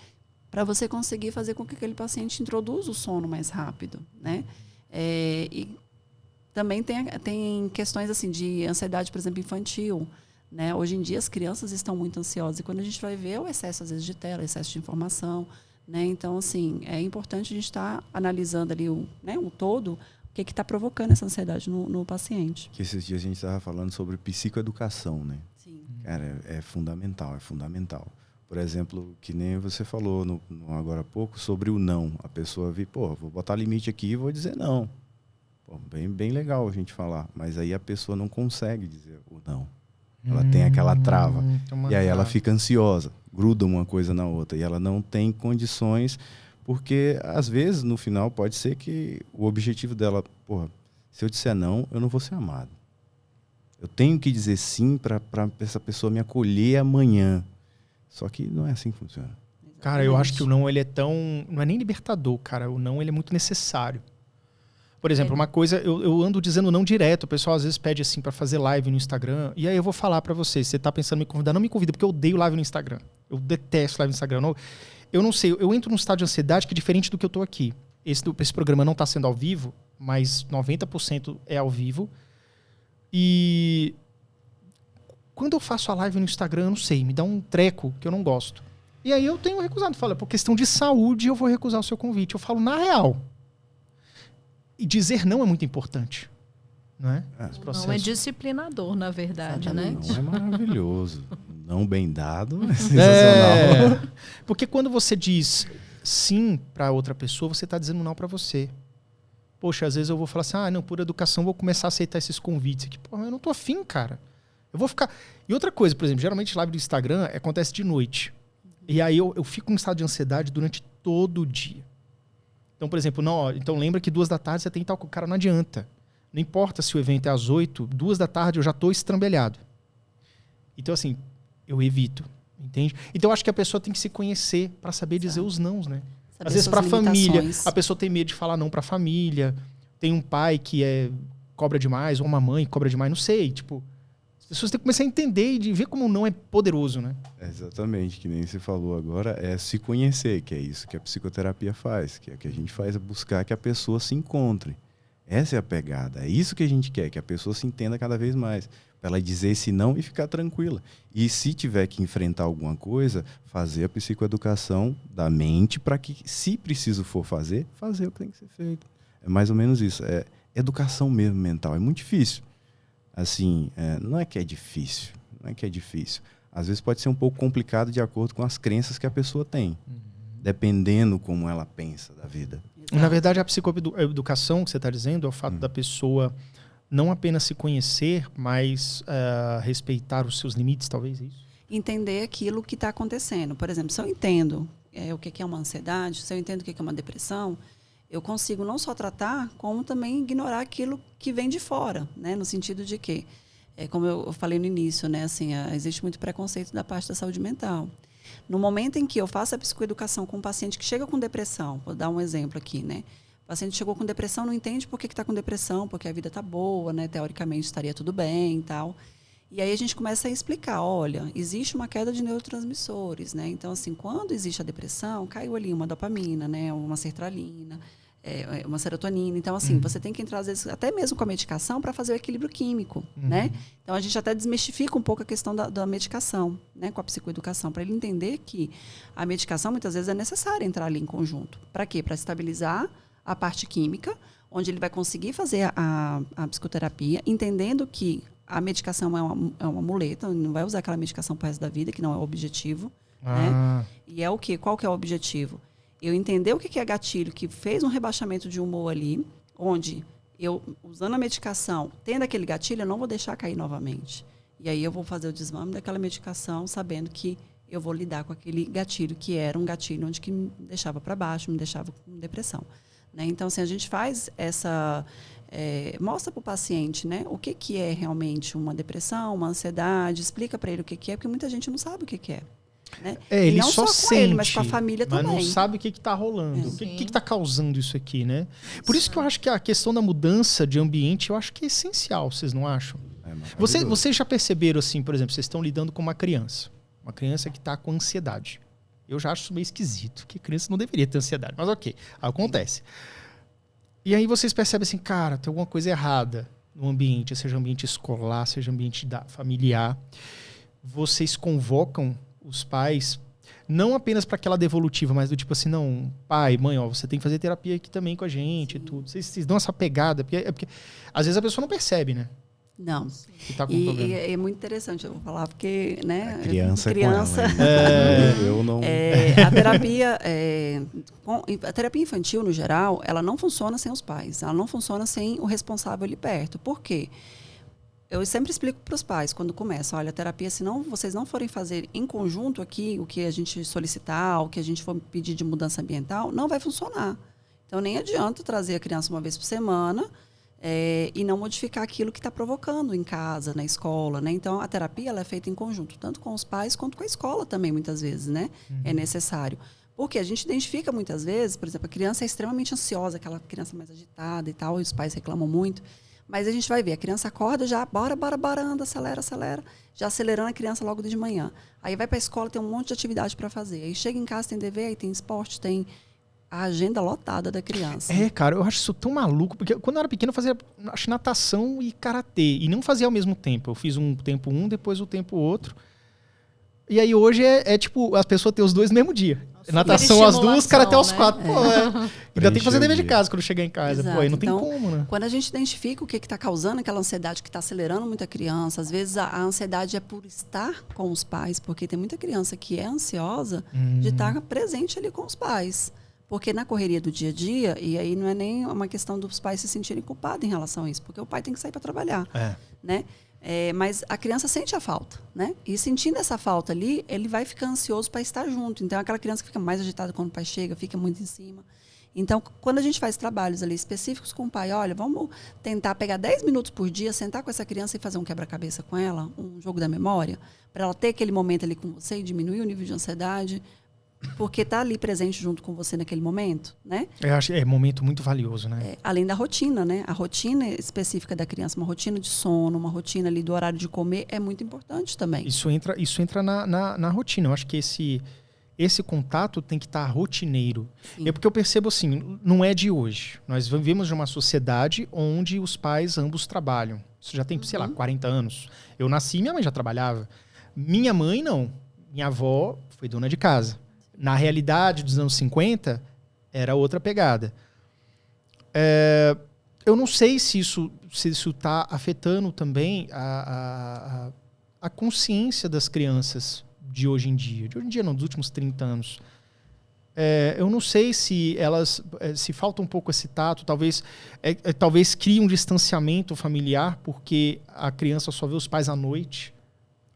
Para você conseguir fazer com que aquele paciente introduza o sono mais rápido, né? E também tem questões assim de ansiedade, por exemplo, infantil, né? Hoje em dia as crianças estão muito ansiosas e quando a gente vai ver o excesso, às vezes, de tela, excesso de informação, né? Então, assim, é importante a gente estar analisando ali o todo, o que está provocando essa ansiedade no paciente. Que esses dias a gente estava falando sobre psicoeducação, né? Sim. Cara, é fundamental, é fundamental. Por exemplo, que nem você falou no agora há pouco, sobre o não. A pessoa vir, vou botar limite aqui e vou dizer não. Bem legal a gente falar, mas aí a pessoa não consegue dizer o não. Ela tem aquela trava. E aí ela fica ansiosa, gruda uma coisa na outra. E ela não tem condições, porque às vezes, no final, pode ser que o objetivo dela, se eu disser não, eu não vou ser amado. Eu tenho que dizer sim para essa pessoa me acolher amanhã. Só que não é assim que funciona. Cara, eu acho que o não, ele é tão... Não é nem libertador, cara. O não, ele é muito necessário. Por exemplo, uma coisa, eu ando dizendo não direto. O pessoal às vezes pede assim para fazer live no Instagram. E aí eu vou falar para você, você tá pensando em me convidar, não me convida, porque eu odeio live no Instagram. Eu detesto live no Instagram. Eu não sei, eu entro num estado de ansiedade que é diferente do que eu tô aqui. Esse programa não tá sendo ao vivo, mas 90% é ao vivo. E quando eu faço a live no Instagram, eu não sei, me dá um treco que eu não gosto. E aí eu tenho recusado. Falo, por questão de saúde eu vou recusar o seu convite. Eu falo na real. E dizer não é muito importante, não é? Não é disciplinador, na verdade, exatamente. Né? Não é maravilhoso. Não bem dado, é sensacional. Porque quando você diz sim para outra pessoa, você está dizendo não para você. Poxa, às vezes eu vou falar assim, não, por educação vou começar a aceitar esses convites aqui. Pô, eu não tô afim, cara. Eu vou ficar... E outra coisa, por exemplo, geralmente live do Instagram acontece de noite. E aí eu fico em estado de ansiedade durante todo o dia. Então, por exemplo, então lembra que 2 da tarde você tem que estar com o cara, não adianta. Não importa se o evento é às 8, 2 da tarde eu já estou estrambelhado. Então, assim, eu evito, entende? Então, eu acho que a pessoa tem que se conhecer para saber dizer os nãos, né? Às vezes, para a família, a pessoa tem medo de falar não para a família. Tem um pai que cobra demais, ou uma mãe que cobra demais, não sei. Tipo, as pessoas têm que começar a entender e de ver como o não é poderoso, né? Exatamente, que nem você falou agora, é se conhecer, que é isso que a psicoterapia faz, que é o que a gente faz, é buscar que a pessoa se encontre. Essa é a pegada, é isso que a gente quer, que a pessoa se entenda cada vez mais, para ela dizer esse não e ficar tranquila. E se tiver que enfrentar alguma coisa, fazer a psicoeducação da mente para que, se preciso for fazer o que tem que ser feito. É mais ou menos isso, é educação mesmo mental, é muito difícil. Assim, não é que é difícil, Às vezes pode ser um pouco complicado de acordo com as crenças que a pessoa tem, dependendo como ela pensa da vida. Na verdade, a psicoeducação que você está dizendo é o fato da pessoa não apenas se conhecer, mas respeitar os seus limites, talvez, é isso? Entender aquilo que está acontecendo. Por exemplo, se eu entendo o que é uma ansiedade, se eu entendo o que é uma depressão, eu consigo não só tratar, como também ignorar aquilo que vem de fora, né? No sentido de que, como eu falei no início, né? Assim, existe muito preconceito da parte da saúde mental. No momento em que eu faço a psicoeducação com um paciente que chega com depressão, vou dar um exemplo aqui, né? O paciente chegou com depressão, não entende por que está com depressão, porque a vida está boa, né? Teoricamente estaria tudo bem e tal. E aí a gente começa a explicar, olha, existe uma queda de neurotransmissores, né? Então, assim, quando existe a depressão, caiu ali uma dopamina, né? Uma sertralina, uma serotonina. Então, assim, você tem que entrar, às vezes, até mesmo com a medicação para fazer o equilíbrio químico, né? Então, a gente até desmistifica um pouco a questão da medicação, né? Com a psicoeducação, para ele entender que a medicação, muitas vezes, é necessária entrar ali em conjunto. Para quê? Para estabilizar a parte química, onde ele vai conseguir fazer a psicoterapia, entendendo que a medicação é uma muleta, não vai usar aquela medicação para o resto da vida, que não é o objetivo. Né? E é o quê? Qual que é o objetivo? Eu entender o que é gatilho, que fez um rebaixamento de humor ali, onde eu, usando a medicação, tendo aquele gatilho, eu não vou deixar cair novamente. E aí eu vou fazer o desmame daquela medicação, sabendo que eu vou lidar com aquele gatilho, que era um gatilho onde que me deixava para baixo, me deixava com depressão. Né? Então, assim, a gente faz essa... mostra para o paciente, né, o que é realmente uma depressão, uma ansiedade, explica para ele o que é, porque muita gente não sabe o que é. Né? Ele não só com sente, ele, mas com a família mas também. não sabe o que está rolando, o que está causando isso aqui, né? Por isso que eu acho que a questão da mudança de ambiente, eu acho que é essencial, vocês não acham? Vocês já perceberam, assim, por exemplo, vocês estão lidando com uma criança que está com ansiedade. Eu já acho isso meio esquisito, que criança não deveria ter ansiedade, mas ok, acontece. E aí vocês percebem assim, cara, tem alguma coisa errada no ambiente, seja ambiente escolar, seja ambiente familiar. Vocês convocam os pais, não apenas para aquela devolutiva, mas do tipo assim, não, pai, mãe, ó, você tem que fazer terapia aqui também com a gente e tudo. Vocês dão essa pegada, porque às vezes a pessoa não percebe, né? Não. Que tá com problema. E é muito interessante eu vou falar, porque, né? A criança. Eu não... A terapia infantil, no geral, ela não funciona sem os pais. Ela não funciona sem o responsável ali perto. Por quê? Eu sempre explico para os pais, quando começa, olha, a terapia, se vocês não forem fazer em conjunto aqui o que a gente solicitar, o que a gente for pedir de mudança ambiental, não vai funcionar. Então, nem adianta trazer a criança uma vez por semana e não modificar aquilo que está provocando em casa, na escola. Né? Então, a terapia ela é feita em conjunto, tanto com os pais quanto com a escola também, muitas vezes, né? É necessário. Porque a gente identifica muitas vezes, por exemplo, a criança é extremamente ansiosa, aquela criança mais agitada e tal, e os pais reclamam muito. Mas a gente vai ver, a criança acorda já, bora, anda, acelera, já acelerando a criança logo de manhã. Aí vai para a escola, tem um monte de atividade para fazer. Aí chega em casa, tem dever, aí tem esporte, tem a agenda lotada da criança. Cara, eu acho isso tão maluco, porque quando eu era pequeno eu fazia natação e karatê, e não fazia ao mesmo tempo. Eu fiz um tempo depois o tempo outro. E aí hoje tipo, as pessoas têm os dois no mesmo dia. Natação às 2, karatê aos 4. Pô, ainda tem que fazer dever de casa quando chegar em casa. Exato. Pô, aí não então, tem como, né? Quando a gente identifica o que está causando aquela ansiedade que está acelerando muita criança, às vezes a ansiedade é por estar com os pais, porque tem muita criança que é ansiosa de estar presente ali com os pais. Porque na correria do dia a dia, e aí não é nem uma questão dos pais se sentirem culpados em relação a isso, porque o pai tem que sair para trabalhar. Né? Mas a criança sente a falta, né? E sentindo essa falta ali, ele vai ficar ansioso para estar junto. Então, é aquela criança que fica mais agitada quando o pai chega, fica muito em cima. Então, quando a gente faz trabalhos ali específicos com o pai, olha, vamos tentar pegar 10 minutos por dia, sentar com essa criança e fazer um quebra-cabeça com ela, um jogo da memória, para ela ter aquele momento ali com você e diminuir o nível de ansiedade, porque tá ali presente junto com você naquele momento, né? Eu acho que é um momento muito valioso, né? Além da rotina, né? A rotina específica da criança, uma rotina de sono, uma rotina ali do horário de comer é muito importante também. Isso entra na rotina. Eu acho que esse contato tem que estar rotineiro. É porque eu percebo assim, não é de hoje. Nós vivemos numa sociedade onde os pais ambos trabalham. Isso já tem, sei lá, 40 anos. Eu nasci, minha mãe já trabalhava. Minha mãe não. Minha avó foi dona de casa. Na realidade dos anos 50, era outra pegada. Eu não sei se isso está afetando também a consciência das crianças de hoje em dia. De hoje em dia não, dos últimos 30 anos. Eu não sei se elas... se falta um pouco esse tato, talvez crie um distanciamento familiar, porque a criança só vê os pais à noite,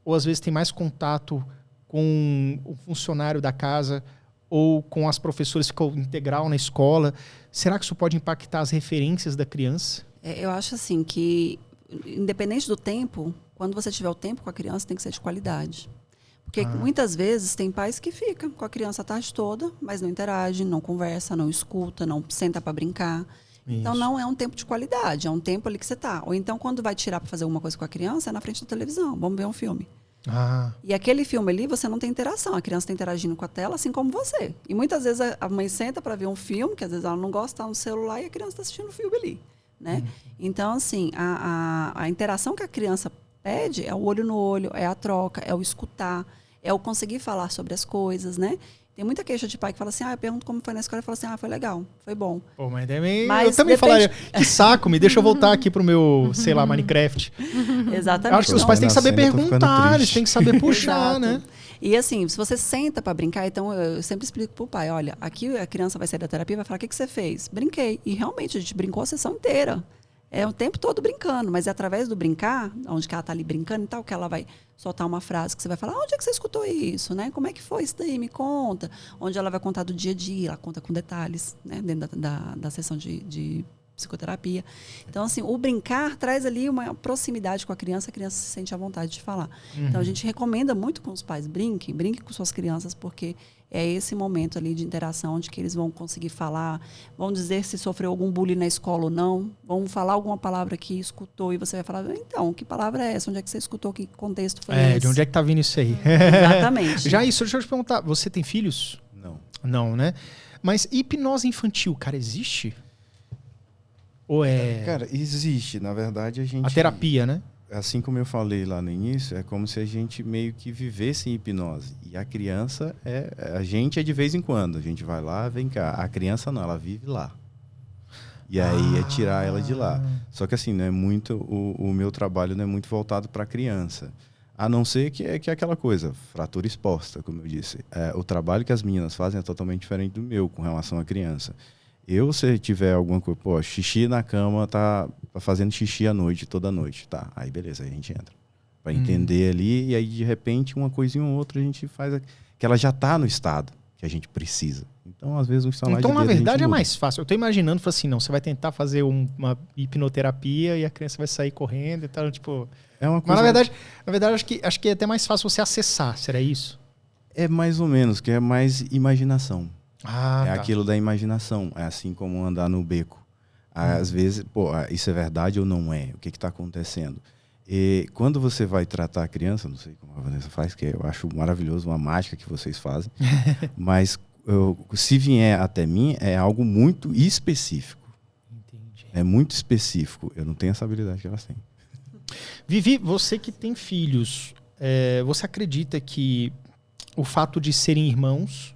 ou às vezes tem mais contato com o funcionário da casa ou com as professoras, ficou integral na escola. Será que isso pode impactar as referências da criança? Eu acho assim que, independente do tempo, quando você tiver o tempo com a criança, tem que ser de qualidade. Porque muitas vezes tem pais que ficam com a criança a tarde toda, mas não interage, não conversa, não escuta, não senta para brincar. Isso. Então não é um tempo de qualidade, é um tempo ali que você tá. Ou então quando vai tirar para fazer alguma coisa com a criança, é na frente da televisão, vamos ver um filme. E aquele filme ali, você não tem interação. A criança está interagindo com a tela, assim como você. E muitas vezes a mãe senta para ver um filme, que às vezes ela não gosta, está no celular e a criança está assistindo o filme ali, né? Então, assim, a interação que a criança pede é o olho no olho, é a troca, é o escutar, é o conseguir falar sobre as coisas, né? Tem muita queixa de pai que fala assim, eu pergunto como foi na escola, e fala assim, foi legal, foi bom. Pô, mas eu também falaria, que saco, me deixa eu voltar aqui pro meu, sei lá, Minecraft. Exatamente. Eu acho que os pais têm que saber perguntar, eles têm que saber puxar, né? E assim, se você senta para brincar, então eu sempre explico pro pai, olha, aqui a criança vai sair da terapia e vai falar, o que você fez? Brinquei. E realmente, a gente brincou a sessão inteira. É o tempo todo brincando, mas é através do brincar, onde que ela está ali brincando e tal, que ela vai soltar uma frase que você vai falar, onde é que você escutou isso, né? Como é que foi isso daí? Me conta. Onde ela vai contar do dia a dia, ela conta com detalhes, né? Dentro da sessão de psicoterapia. Então, assim, o brincar traz ali uma proximidade com a criança se sente à vontade de falar. Então, a gente recomenda muito com os pais, brinquem com suas crianças, porque é esse momento ali de interação onde que eles vão conseguir falar, vão dizer se sofreu algum bullying na escola ou não, vão falar alguma palavra que escutou e você vai falar, então, que palavra é essa? Onde é que você escutou? Que contexto foi esse? De onde é que tá vindo isso aí? Exatamente. Já isso, deixa eu te perguntar, você tem filhos? Não. Não, né? Mas hipnose infantil, cara, existe? Ou é... Cara, existe. Na verdade, a gente... A terapia, né? Assim como eu falei lá no início, é como se a gente meio que vivesse em hipnose. E a criança, a gente é de vez em quando. A gente vai lá, vem cá. A criança não, ela vive lá. E aí é tirar ela de lá. Só que assim, não é muito, o meu trabalho não é muito voltado para a criança. A não ser que é aquela coisa, fratura exposta, como eu disse. O trabalho que as meninas fazem é totalmente diferente do meu com relação à criança. Se tiver alguma coisa, xixi na cama, tá fazendo xixi à noite, toda noite, tá? Aí beleza, aí a gente entra. Pra entender ali, e aí de repente uma coisinha ou outra a gente faz, que ela já tá no estado que a gente precisa. Então, às vezes, um instalar Então, de na dedo, verdade, é mais fácil. Eu tô imaginando, assim, não, você vai tentar fazer uma hipnoterapia e a criança vai sair correndo e tal, tipo... É uma coisa... Mas, na verdade acho que é até mais fácil você acessar, será isso? É mais ou menos, que é mais imaginação. Tá. Aquilo da imaginação. É assim como andar no beco. Às vezes, isso é verdade ou não é? O que está acontecendo? E quando você vai tratar a criança, não sei como a Vanessa faz, que eu acho maravilhoso, uma mágica que vocês fazem, mas se vier até mim, é algo muito específico. Entendi. É muito específico. Eu não tenho essa habilidade que elas têm. Vivi, você que tem filhos, você acredita que o fato de serem irmãos,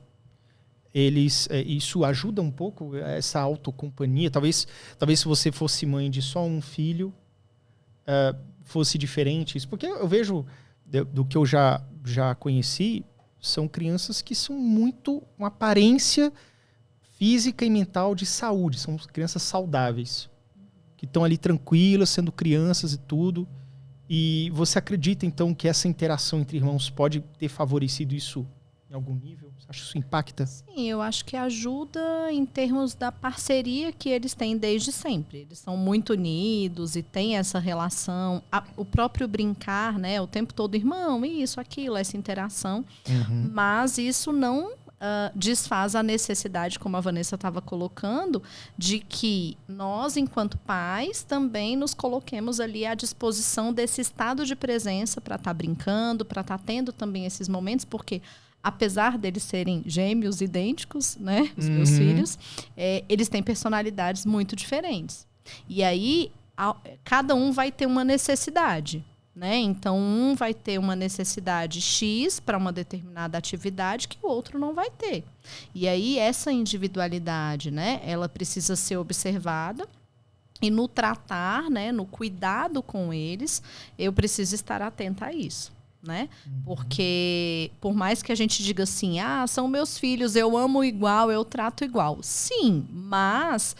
isso ajuda um pouco essa autocompanhia? Talvez se você fosse mãe de só um filho, fosse diferente isso. Porque eu vejo, do que eu já conheci, são crianças que são muito uma aparência física e mental de saúde. São crianças saudáveis, que estão ali tranquilas, sendo crianças e tudo. E você acredita, então, que essa interação entre irmãos pode ter favorecido isso em algum nível? Você acha que isso impacta? Sim, eu acho que ajuda em termos da parceria que eles têm desde sempre. Eles são muito unidos e têm essa relação. O próprio brincar, né? O tempo todo, irmão, isso, aquilo, essa interação. Uhum. Mas isso não desfaz a necessidade, como a Vanessa estava colocando, de que nós, enquanto pais, também nos coloquemos ali à disposição desse estado de presença para estar brincando, para estar tendo também esses momentos, porque apesar deles serem gêmeos idênticos, né, os meus filhos, eles têm personalidades muito diferentes. E aí, cada um vai ter uma necessidade, né? Então, um vai ter uma necessidade X para uma determinada atividade que o outro não vai ter. E aí, essa individualidade, né, ela precisa ser observada. E no tratar, né, no cuidado com eles, eu preciso estar atenta a isso. Né? Porque por mais que a gente diga assim, são meus filhos, eu amo igual, eu trato igual. Sim, mas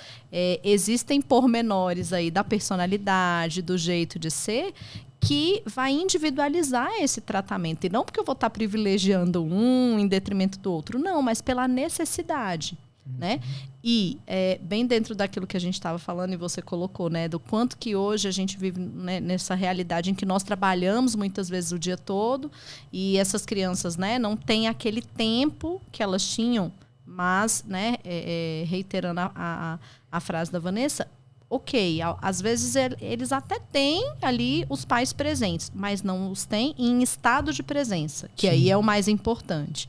existem pormenores aí da personalidade, do jeito de ser, que vai individualizar esse tratamento. E não porque eu vou estar privilegiando um em detrimento do outro, não, mas pela necessidade. Né? E bem dentro daquilo que a gente estava falando e você colocou, né, do quanto que hoje a gente vive, né, nessa realidade em que nós trabalhamos muitas vezes o dia todo e essas crianças, né, não têm aquele tempo que elas tinham, mas, né, reiterando a frase da Vanessa, ok, às vezes eles até têm ali os pais presentes, mas não os têm em estado de presença, que aí é o mais importante.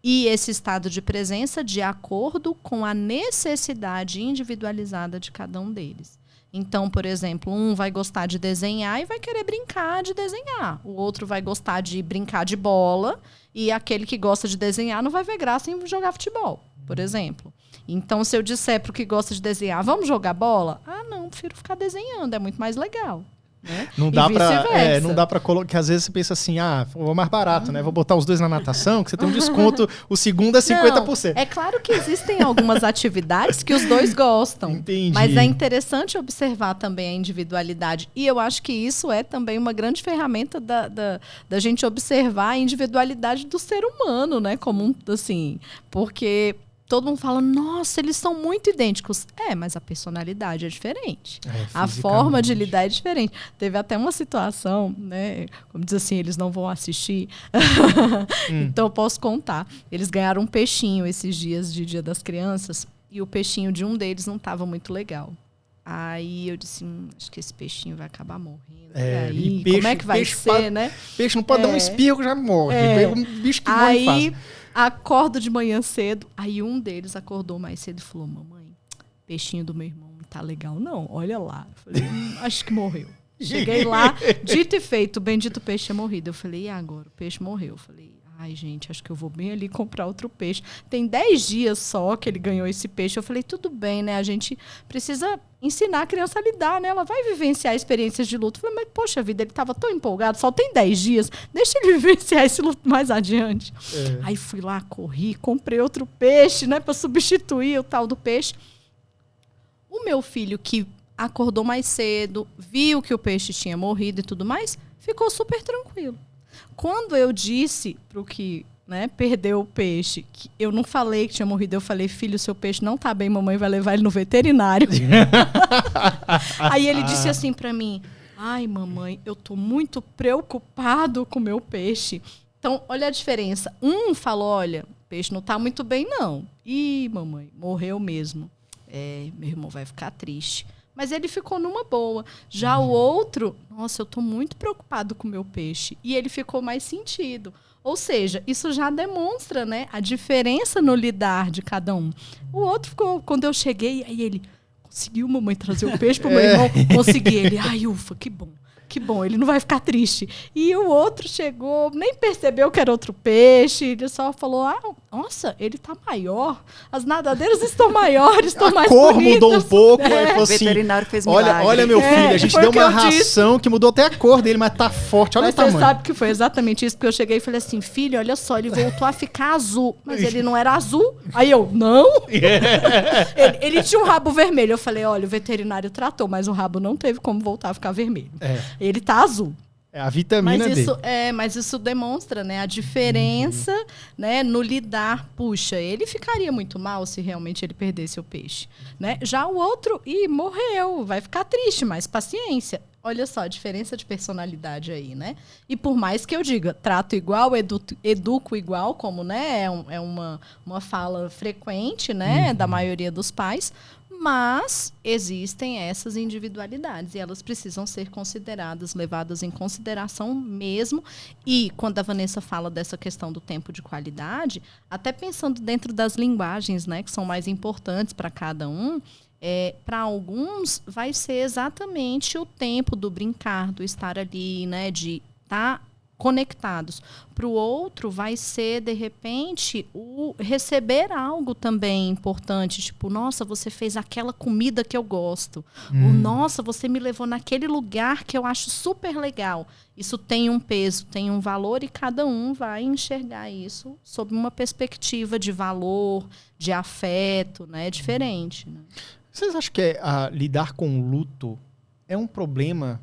E esse estado de presença de acordo com a necessidade individualizada de cada um deles. Então, por exemplo, um vai gostar de desenhar e vai querer brincar de desenhar. O outro vai gostar de brincar de bola e aquele que gosta de desenhar não vai ver graça em jogar futebol, por exemplo. Então, se eu disser para o que gosta de desenhar, vamos jogar bola? Não, prefiro ficar desenhando, é muito mais legal. Né? Não dá pra colocar, que às vezes você pensa assim, vou mais barato, né? Vou botar os dois na natação, que você tem um desconto, o segundo é 50%. Não, é claro que existem algumas atividades que os dois gostam. Entendi. Mas é interessante observar também a individualidade. E eu acho que isso é também uma grande ferramenta da gente observar a individualidade do ser humano, né? Como assim, porque todo mundo fala, nossa, eles são muito idênticos. Mas a personalidade é diferente. A forma de lidar é diferente. Teve até uma situação, né? Como diz assim, eles não vão assistir. Então eu posso contar. Eles ganharam um peixinho esses dias de Dia das Crianças e o peixinho de um deles não estava muito legal. Aí eu disse, acho que esse peixinho vai acabar morrendo. E aí, peixe, como é que vai ser, né? Peixe não pode dar um espirro, já morre. É um bicho que morre fácil. Acordo de manhã cedo. Aí um deles acordou mais cedo e falou, mamãe, peixinho do meu irmão não tá legal não, olha lá. Eu falei, acho que morreu. Cheguei lá, dito e feito, o bendito peixe tinha morrido. Eu falei, e agora? O peixe morreu. Eu falei, ai gente, acho que eu vou bem ali comprar outro peixe. Tem 10 dias só que ele ganhou esse peixe. Eu falei, tudo bem, né? A gente precisa ensinar a criança a lidar, né? Ela vai vivenciar experiências de luto. Eu falei, mas poxa vida, ele estava tão empolgado, só tem 10 dias, deixa ele vivenciar esse luto mais adiante. Aí fui lá, corri, comprei outro peixe, né? Para substituir o tal do peixe. O meu filho, que acordou mais cedo, viu que o peixe tinha morrido e tudo mais, ficou super tranquilo. Quando eu disse pro que, né, perdeu o peixe, que eu não falei que tinha morrido, eu falei, filho, seu peixe não tá bem, mamãe vai levar ele no veterinário. Aí ele disse assim pra mim, ai mamãe, eu tô muito preocupado com o meu peixe. Então, olha a diferença. Um falou, olha, o peixe não tá muito bem não. Ih, mamãe, morreu mesmo. Meu irmão vai ficar triste. Mas ele ficou numa boa. Já o outro, nossa, eu estou muito preocupado com o meu peixe. E ele ficou mais sentido. Ou seja, isso já demonstra, né, a diferença no lidar de cada um. O outro ficou, quando eu cheguei, aí ele, conseguiu, mamãe, trazer o peixe para o meu irmão? Consegui. Ele, ai, ufa, que bom. Que bom, ele não vai ficar triste. E o outro chegou, nem percebeu que era outro peixe, ele só falou, nossa, ele tá maior, as nadadeiras estão maiores, estão mais bonitas. A cor mudou um pouco, Assim, o veterinário fez milagre. Olha meu filho, a gente deu uma ração que mudou até a cor dele, mas tá forte, olha o tamanho. Você sabe que foi exatamente isso, porque eu cheguei e falei assim, filho, olha só, ele voltou a ficar azul, mas ele não era azul. Aí eu, não? Ele tinha um rabo vermelho, eu falei, olha, o veterinário tratou, mas o rabo não teve como voltar a ficar vermelho. Ele tá azul. É a vitamina D. Mas isso demonstra, né, a diferença, né, no lidar. Puxa, ele ficaria muito mal se realmente ele perdesse o peixe, né? Já o outro, morreu, vai ficar triste, mas paciência. Olha só a diferença de personalidade aí, né? E por mais que eu diga, trato igual, educo igual, como, né, é uma fala frequente, né, da maioria dos pais, mas existem essas individualidades e elas precisam ser consideradas, levadas em consideração mesmo. E quando a Vanessa fala dessa questão do tempo de qualidade, até pensando dentro das linguagens, né, que são mais importantes para cada um, para alguns vai ser exatamente o tempo do brincar, do estar ali, né, de estar conectados. Para o outro vai ser, de repente, o receber algo também importante, tipo, nossa, você fez aquela comida que eu gosto. Ou, nossa, você me levou naquele lugar que eu acho super legal. Isso tem um peso, tem um valor e cada um vai enxergar isso sob uma perspectiva de valor, de afeto, né, diferente, né? Vocês acham que lidar com o luto é um problema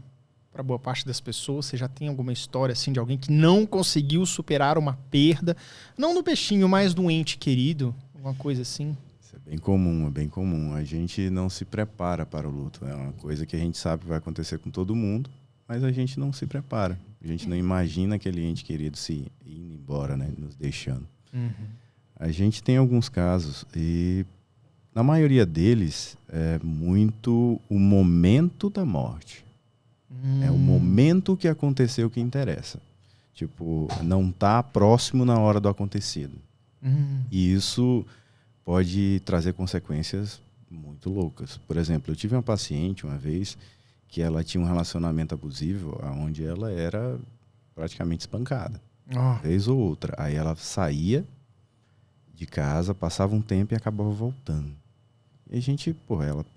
para boa parte das pessoas? Você já tem alguma história assim de alguém que não conseguiu superar uma perda, não do peixinho, mas do ente querido, alguma coisa assim? Isso é bem comum, é bem comum. A gente não se prepara para o luto. É uma coisa que a gente sabe que vai acontecer com todo mundo, mas a gente não se prepara. A gente não imagina aquele ente querido se indo embora, né, nos deixando. A gente tem alguns casos e na maioria deles é muito o momento da morte. É o momento que aconteceu que interessa. Tipo, não tá próximo na hora do acontecido. E isso pode trazer consequências muito loucas. Por exemplo, eu tive uma paciente uma vez que ela tinha um relacionamento abusivo onde ela era praticamente espancada. Uma vez ou outra. Aí ela saía de casa, passava um tempo e acabava voltando. E a gente,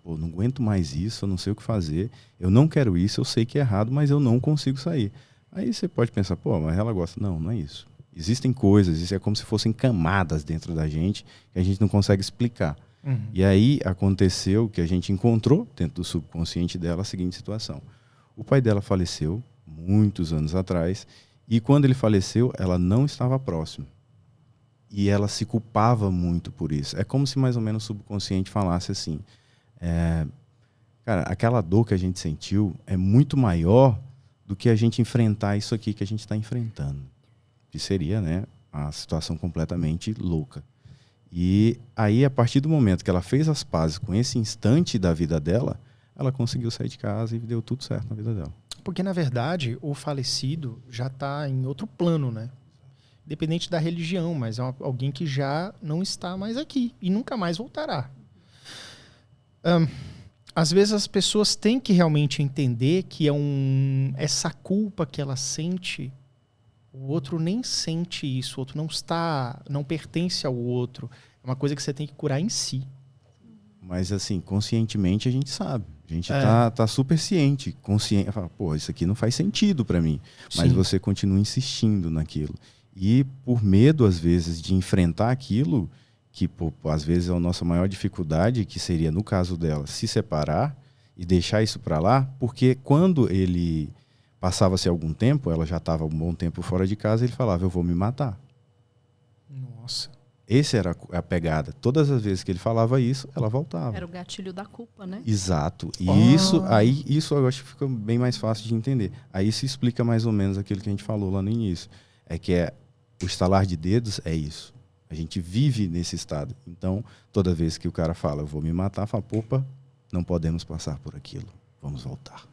não aguento mais isso, eu não sei o que fazer, eu não quero isso, eu sei que é errado, mas eu não consigo sair. Aí você pode pensar, mas ela gosta. Não, não é isso. Existem coisas, isso é como se fossem camadas dentro da gente que a gente não consegue explicar. E aí aconteceu que a gente encontrou dentro do subconsciente dela a seguinte situação. O pai dela faleceu muitos anos atrás e quando ele faleceu, ela não estava próxima. E ela se culpava muito por isso. É como se mais ou menos o subconsciente falasse assim, cara, aquela dor que a gente sentiu é muito maior do que a gente enfrentar isso aqui que a gente está enfrentando. Que seria, né, uma situação completamente louca. E aí, a partir do momento que ela fez as pazes com esse instante da vida dela, ela conseguiu sair de casa e deu tudo certo na vida dela. Porque, na verdade, o falecido já está em outro plano, né? Independente da religião, mas é alguém que já não está mais aqui e nunca mais voltará. Às vezes as pessoas têm que realmente entender que essa culpa que ela sente, o outro nem sente isso, o outro não pertence ao outro. É uma coisa que você tem que curar em si. Mas assim, conscientemente a gente sabe. A gente tá super ciente, consciente. Fala, isso aqui não faz sentido para mim. Mas Sim. você continua insistindo naquilo. E por medo, às vezes, de enfrentar aquilo, que às vezes é a nossa maior dificuldade, que seria, no caso dela, se separar e deixar isso para lá, porque quando ele passava-se algum tempo, ela já estava um bom tempo fora de casa, ele falava, eu vou me matar. Nossa. Essa era a pegada. Todas as vezes que ele falava isso, ela voltava. Era o gatilho da culpa, né? Exato. E isso eu acho que fica bem mais fácil de entender. Aí se explica mais ou menos aquilo que a gente falou lá no início. O estalar de dedos é isso. A gente vive nesse estado. Então, toda vez que o cara fala, eu vou me matar, fala, não podemos passar por aquilo. Vamos voltar.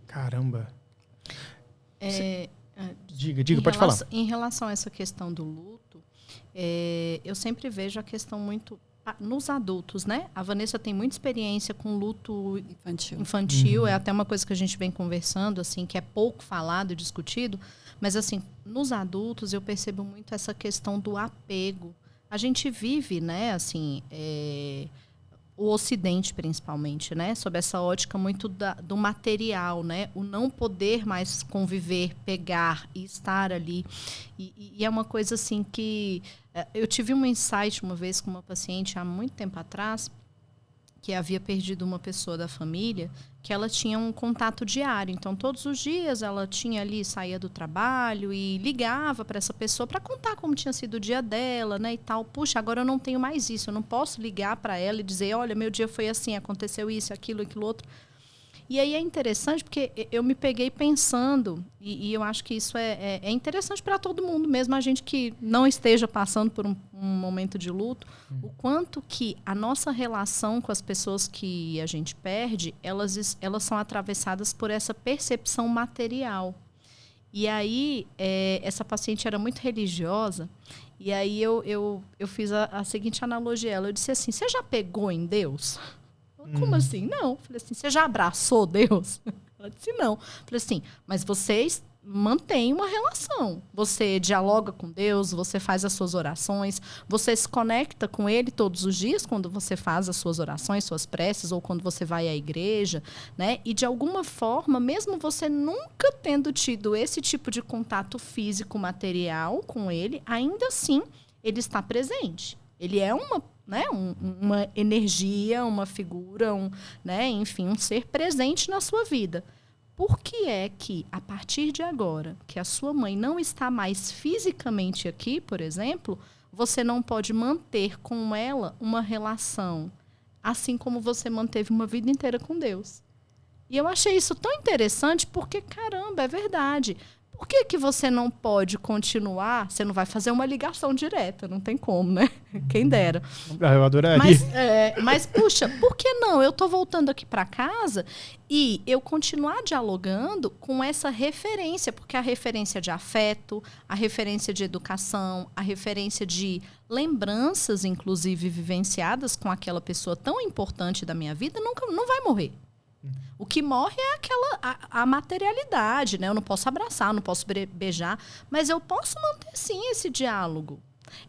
Caramba. Diga, pode falar. Em relação a essa questão do luto, eu sempre vejo a questão muito nos adultos, né? A Vanessa tem muita experiência com luto infantil. É até uma coisa que a gente vem conversando, assim, que é pouco falado e discutido. Mas, assim, nos adultos eu percebo muito essa questão do apego. A gente vive, né, assim, o Ocidente, principalmente, né, sob essa ótica muito do material, né, o não poder mais conviver, pegar e estar ali. E é uma coisa, assim, que... Eu tive um insight uma vez com uma paciente há muito tempo atrás, que havia perdido uma pessoa da família, que ela tinha um contato diário. Então, todos os dias ela tinha ali, saía do trabalho e ligava para essa pessoa para contar como tinha sido o dia dela, né, e tal. Puxa, agora eu não tenho mais isso, eu não posso ligar para ela e dizer, olha, meu dia foi assim, aconteceu isso, aquilo, outro. E aí é interessante porque eu me peguei pensando, e eu acho que isso é interessante para todo mundo, mesmo a gente que não esteja passando por um momento de luto, o quanto que a nossa relação com as pessoas que a gente perde, elas são atravessadas por essa percepção material. E aí, essa paciente era muito religiosa, e aí eu fiz a seguinte analogia a ela. Eu disse assim, você já pegou em Deus? Como assim? Não. Falei assim, você já abraçou Deus? Ela disse não. Falei assim, mas vocês mantêm uma relação. Você dialoga com Deus, você faz as suas orações, você se conecta com Ele todos os dias quando você faz as suas orações, suas preces, ou quando você vai à igreja, né? E de alguma forma, mesmo você nunca tendo tido esse tipo de contato físico, material com Ele, ainda assim, Ele está presente. Ele é uma energia, uma figura, enfim, um ser presente na sua vida. Por que é que, a partir de agora, que a sua mãe não está mais fisicamente aqui, por exemplo, você não pode manter com ela uma relação, assim como você manteve uma vida inteira com Deus? E eu achei isso tão interessante porque, caramba, é verdade. Por que você não pode continuar? Você não vai fazer uma ligação direta, não tem como, né? Quem dera. Eu adoraria. Mas puxa, por que não? Eu tô voltando aqui para casa e eu continuar dialogando com essa referência, porque a referência de afeto, a referência de educação, a referência de lembranças, inclusive vivenciadas com aquela pessoa tão importante da minha vida, não vai morrer. O que morre é a materialidade, né? Eu não posso abraçar, não posso beijar, mas eu posso manter, sim, esse diálogo.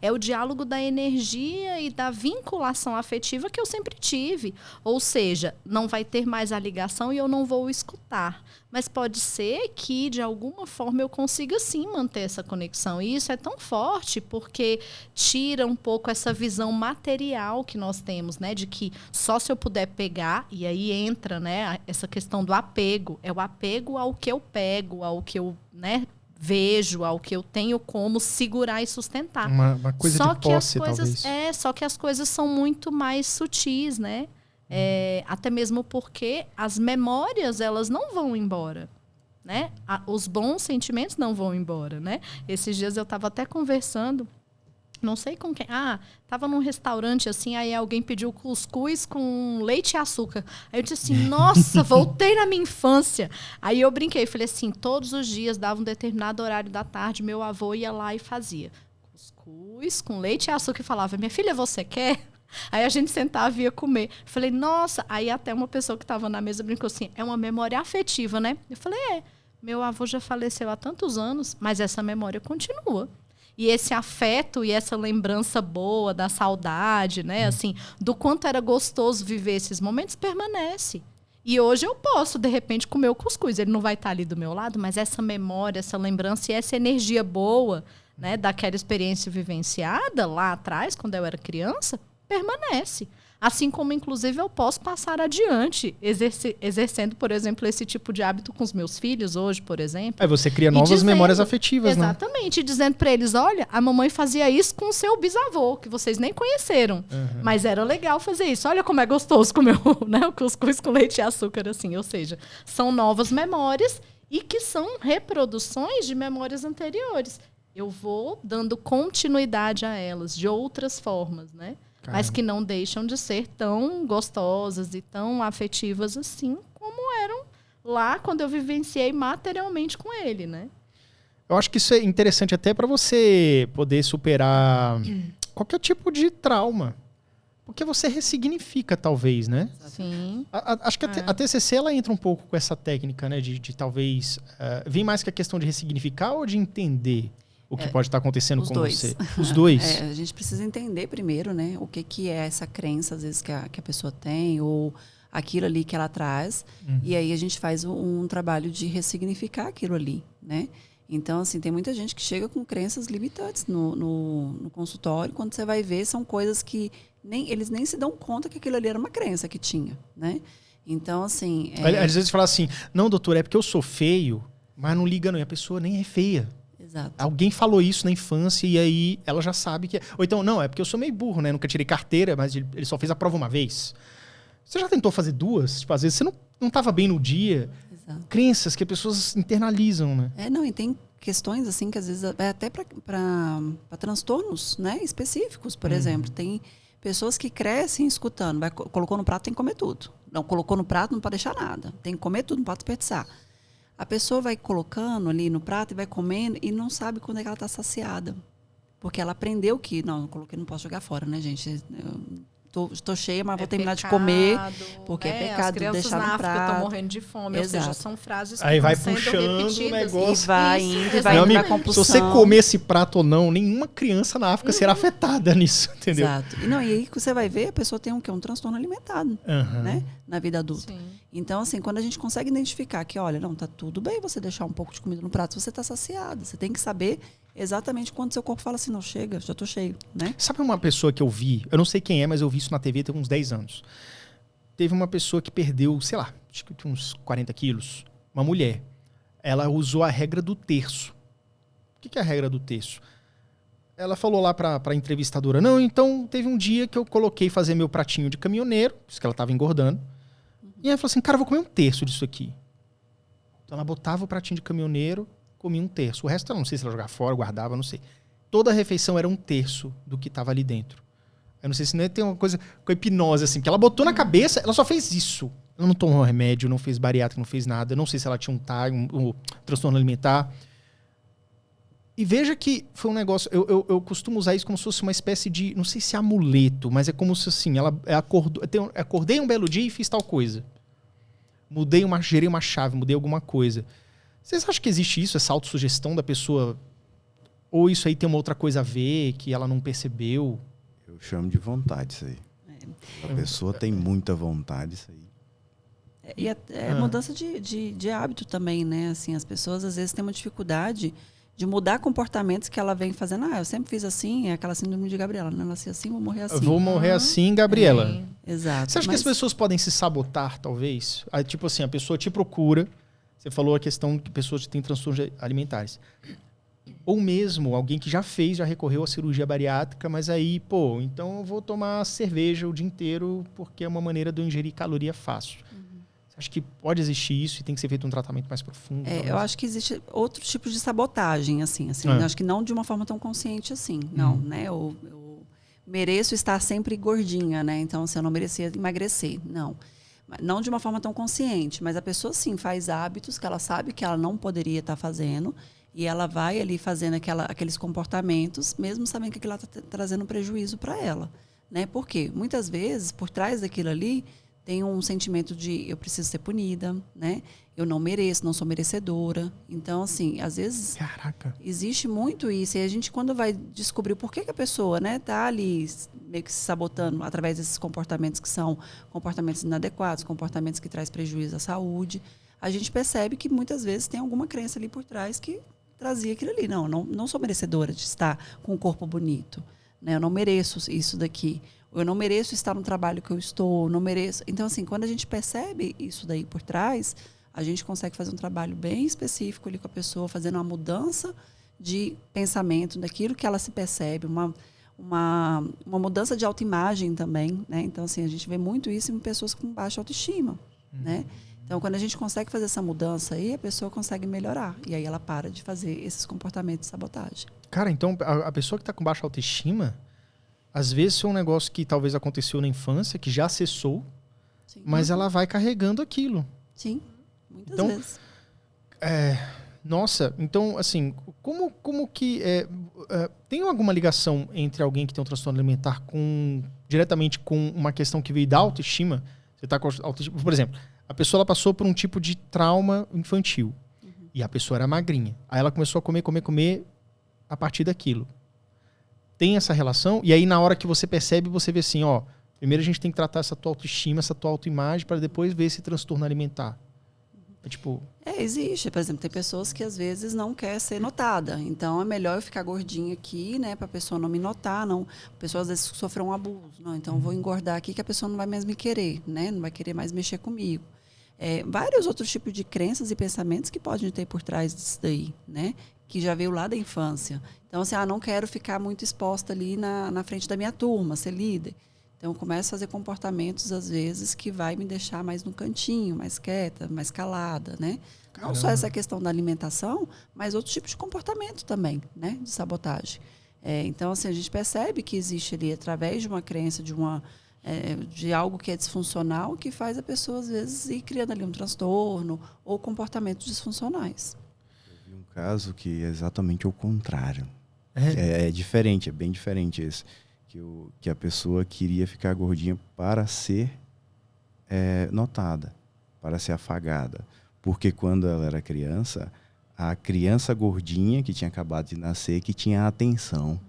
É o diálogo da energia e da vinculação afetiva que eu sempre tive. Ou seja, não vai ter mais a ligação e eu não vou escutar. Mas pode ser que, de alguma forma, eu consiga, sim, manter essa conexão. E isso é tão forte porque tira um pouco essa visão material que nós temos, né? De que só se eu puder pegar, e aí entra, né, essa questão do apego. É o apego ao que eu pego, ao que eu, né, vejo, ao que eu tenho como segurar e sustentar. Uma coisa só de posse, talvez. Só que as coisas são muito mais sutis, né? Até mesmo porque as memórias, elas não vão embora, né? Os bons sentimentos não vão embora, né? Esses dias eu estava até conversando, não sei com quem. Tava num restaurante assim, aí alguém pediu cuscuz com leite e açúcar. Aí eu disse assim, nossa, voltei na minha infância. Aí eu brinquei, falei assim, todos os dias, dava um determinado horário da tarde, meu avô ia lá e fazia cuscuz com leite e açúcar e falava, minha filha, você quer? Aí a gente sentava e ia comer. Falei, nossa, aí até uma pessoa que estava na mesa brincou assim, é uma memória afetiva, né? Eu falei, meu avô já faleceu há tantos anos, mas essa memória continua. E esse afeto e essa lembrança boa da saudade, né? Assim, do quanto era gostoso viver esses momentos, permanece. E hoje eu posso, de repente, comer o cuscuz. Ele não vai estar ali do meu lado, mas essa memória, essa lembrança e essa energia boa, né, daquela experiência vivenciada lá atrás, quando eu era criança, permanece. Assim como, inclusive, eu posso passar adiante, exercendo, por exemplo, esse tipo de hábito com os meus filhos hoje, por exemplo. Aí você cria novas memórias afetivas, né? Exatamente, dizendo para eles, olha, a mamãe fazia isso com o seu bisavô, que vocês nem conheceram. Uhum. Mas era legal fazer isso. Olha como é gostoso comer o cuscuz com leite e açúcar, assim. Ou seja, são novas memórias e que são reproduções de memórias anteriores. Eu vou dando continuidade a elas, de outras formas, né? Caramba. Mas que não deixam de ser tão gostosas e tão afetivas assim como eram lá quando eu vivenciei materialmente com ele, né? Eu acho que isso é interessante até para você poder superar qualquer tipo de trauma. Porque você ressignifica, talvez, né? Sim. Acho que a TCC ela entra um pouco com essa técnica, né? De talvez... vem mais que a questão de ressignificar ou de entender o que pode estar acontecendo com você? Os dois. A gente precisa entender primeiro, né? O que é essa crença, às vezes, que a pessoa tem, ou aquilo ali que ela traz. Uhum. E aí a gente faz um trabalho de ressignificar aquilo ali, né? Então, assim, tem muita gente que chega com crenças limitantes no consultório. Quando você vai ver, são coisas que eles nem se dão conta que aquilo ali era uma crença que tinha, né? Então, assim... Às vezes fala assim, não, doutor, é porque eu sou feio, mas não liga não, e a pessoa nem é feia. Exato. Alguém falou isso na infância e aí ela já sabe que é. Ou então, não, é porque eu sou meio burro, né? Nunca tirei carteira, mas ele só fez a prova uma vez. Você já tentou fazer duas? Tipo, às vezes você não tava bem no dia. Exato. Crenças que as pessoas internalizam, né? Não, e tem questões, assim, que às vezes é até para transtornos, né, específicos, por exemplo. Tem pessoas que crescem escutando, colocou no prato, tem que comer tudo. Não colocou no prato, não pode deixar nada. Tem que comer tudo, não pode desperdiçar. A pessoa vai colocando ali no prato e vai comendo e não sabe quando é que ela está saciada. Porque ela aprendeu que, não coloquei, não posso jogar fora, né, gente? Tô cheia, mas vou terminar de comer, porque é pecado deixar no prato. As crianças estão morrendo de fome, ou seja, são frases que aí vai estão sendo puxando repetidas. o negócio. E vai indo, e vai Meu indo amigo, pra compulsão. se você comer esse prato ou não, nenhuma criança na África será afetada nisso, entendeu? Exato. E aí que você vai ver, a pessoa tem um transtorno alimentar, né? Na vida adulta. Sim. Então, assim, quando a gente consegue identificar que, olha, não, tá tudo bem você deixar um pouco de comida no prato, você tá saciado. Você tem que saber exatamente quando seu corpo fala assim, não, chega, já tô cheio, né? Sabe uma pessoa que eu vi, eu não sei quem é, mas eu vi isso na TV tem uns 10 anos. Teve uma pessoa que perdeu, sei lá, acho que tinha uns 40 quilos. Uma mulher. Ela usou a regra do terço. O que é a regra do terço? Ela falou lá pra entrevistadora, não, então teve um dia que eu coloquei fazer meu pratinho de caminhoneiro, isso que ela tava engordando. E ela falou assim, cara, eu vou comer um terço disso aqui. Então ela botava o pratinho de caminhoneiro, comia um terço. O resto eu não sei se ela jogava fora, guardava, não sei. Toda a refeição era um terço do que estava ali dentro. Eu não sei se não tem uma coisa com a hipnose, assim, que ela botou na cabeça, ela só fez isso. Ela não tomou remédio, não fez bariátrica, não fez nada. Eu não sei se ela tinha um transtorno alimentar. E veja que foi um negócio... Eu costumo usar isso como se fosse uma espécie de... Não sei se é amuleto, mas é como se assim... Ela acordei um belo dia e fiz tal coisa. Gerei uma chave, mudei alguma coisa. Vocês acham que existe isso, essa autossugestão da pessoa? Ou isso aí tem uma outra coisa a ver, que ela não percebeu? Eu chamo de vontade isso aí. A pessoa tem muita vontade isso aí. E mudança de hábito também, né? Assim, as pessoas às vezes têm uma dificuldade de mudar comportamentos que ela vem fazendo. Eu sempre fiz assim, é aquela síndrome de Gabriela. Não nasci assim, vou morrer assim. Eu vou morrer assim, Gabriela. Exato. Você acha que as pessoas podem se sabotar, talvez? Aí, tipo assim, a pessoa te procura, você falou a questão de pessoas que têm transtornos alimentares. Ou mesmo alguém que já recorreu à cirurgia bariátrica, mas aí, então eu vou tomar cerveja o dia inteiro porque é uma maneira de eu ingerir caloria fácil. Acho que pode existir isso e tem que ser feito um tratamento mais profundo. Eu acho que existe outros tipos de sabotagem, assim. Acho que não de uma forma tão consciente assim. Não, né? Eu mereço estar sempre gordinha, né? Então, assim, eu não merecia emagrecer. Não de uma forma tão consciente, mas a pessoa, sim, faz hábitos que ela sabe que ela não poderia estar fazendo e ela vai ali fazendo aqueles comportamentos, mesmo sabendo que aquilo está trazendo prejuízo para ela, né? Por quê? Muitas vezes, por trás daquilo ali, tem um sentimento de eu preciso ser punida, né? Eu não mereço, não sou merecedora. Então, assim, às vezes existe muito isso. E a gente, quando vai descobrir por que a pessoa, né, tá ali meio que se sabotando através desses comportamentos que são comportamentos inadequados, comportamentos que trazem prejuízo à saúde, a gente percebe que muitas vezes tem alguma crença ali por trás que trazia aquilo ali. Não sou merecedora de estar com um corpo bonito, né? Eu não mereço isso daqui. Eu não mereço estar no trabalho que eu estou, não mereço. Então, assim, quando a gente percebe isso daí por trás, a gente consegue fazer um trabalho bem específico ali com a pessoa, fazendo uma mudança de pensamento, daquilo que ela se percebe, uma mudança de autoimagem também, né? Então, assim, a gente vê muito isso em pessoas com baixa autoestima, né? Então, quando a gente consegue fazer essa mudança aí, a pessoa consegue melhorar. E aí ela para de fazer esses comportamentos de sabotagem. Cara, então, a pessoa que está com baixa autoestima... Às vezes é um negócio que talvez aconteceu na infância, que já cessou, mas ela vai carregando aquilo. Sim, muitas vezes. Nossa, então, assim, como que... tem alguma ligação entre alguém que tem um transtorno alimentar diretamente com uma questão que veio da autoestima? Você tá com autoestima, por exemplo, a pessoa ela passou por um tipo de trauma infantil. E a pessoa era magrinha. Aí ela começou a comer a partir daquilo. Tem essa relação, e aí na hora que você percebe, você vê assim, primeiro a gente tem que tratar essa tua autoestima, essa tua autoimagem, para depois ver esse transtorno alimentar. Tipo... Existe. Por exemplo, tem pessoas que às vezes não quer ser notada. Então, é melhor eu ficar gordinha aqui, né? Para a pessoa não me notar. Não. A pessoa às vezes sofreu um abuso. Não, então, eu vou engordar aqui que a pessoa não vai mais me querer, né? Não vai querer mais mexer comigo. Vários outros tipos de crenças e pensamentos que podem ter por trás disso daí, né? Que já veio lá da infância. Então, assim, não quero ficar muito exposta ali na frente da minha turma, ser líder. Então, eu começo a fazer comportamentos, às vezes, que vai me deixar mais no cantinho, mais quieta, mais calada, né? Caramba. Não só essa questão da alimentação, mas outros tipos de comportamento também, né? De sabotagem. Então, assim, a gente percebe que existe ali, através de uma crença, de algo que é disfuncional, que faz a pessoa, às vezes, ir criando ali um transtorno ou comportamentos disfuncionais. Eu vi um caso que é exatamente o contrário. É diferente, é bem diferente esse. Que a pessoa queria ficar gordinha para ser notada, para ser afagada. Porque quando ela era criança, a criança gordinha que tinha acabado de nascer, que tinha atenção.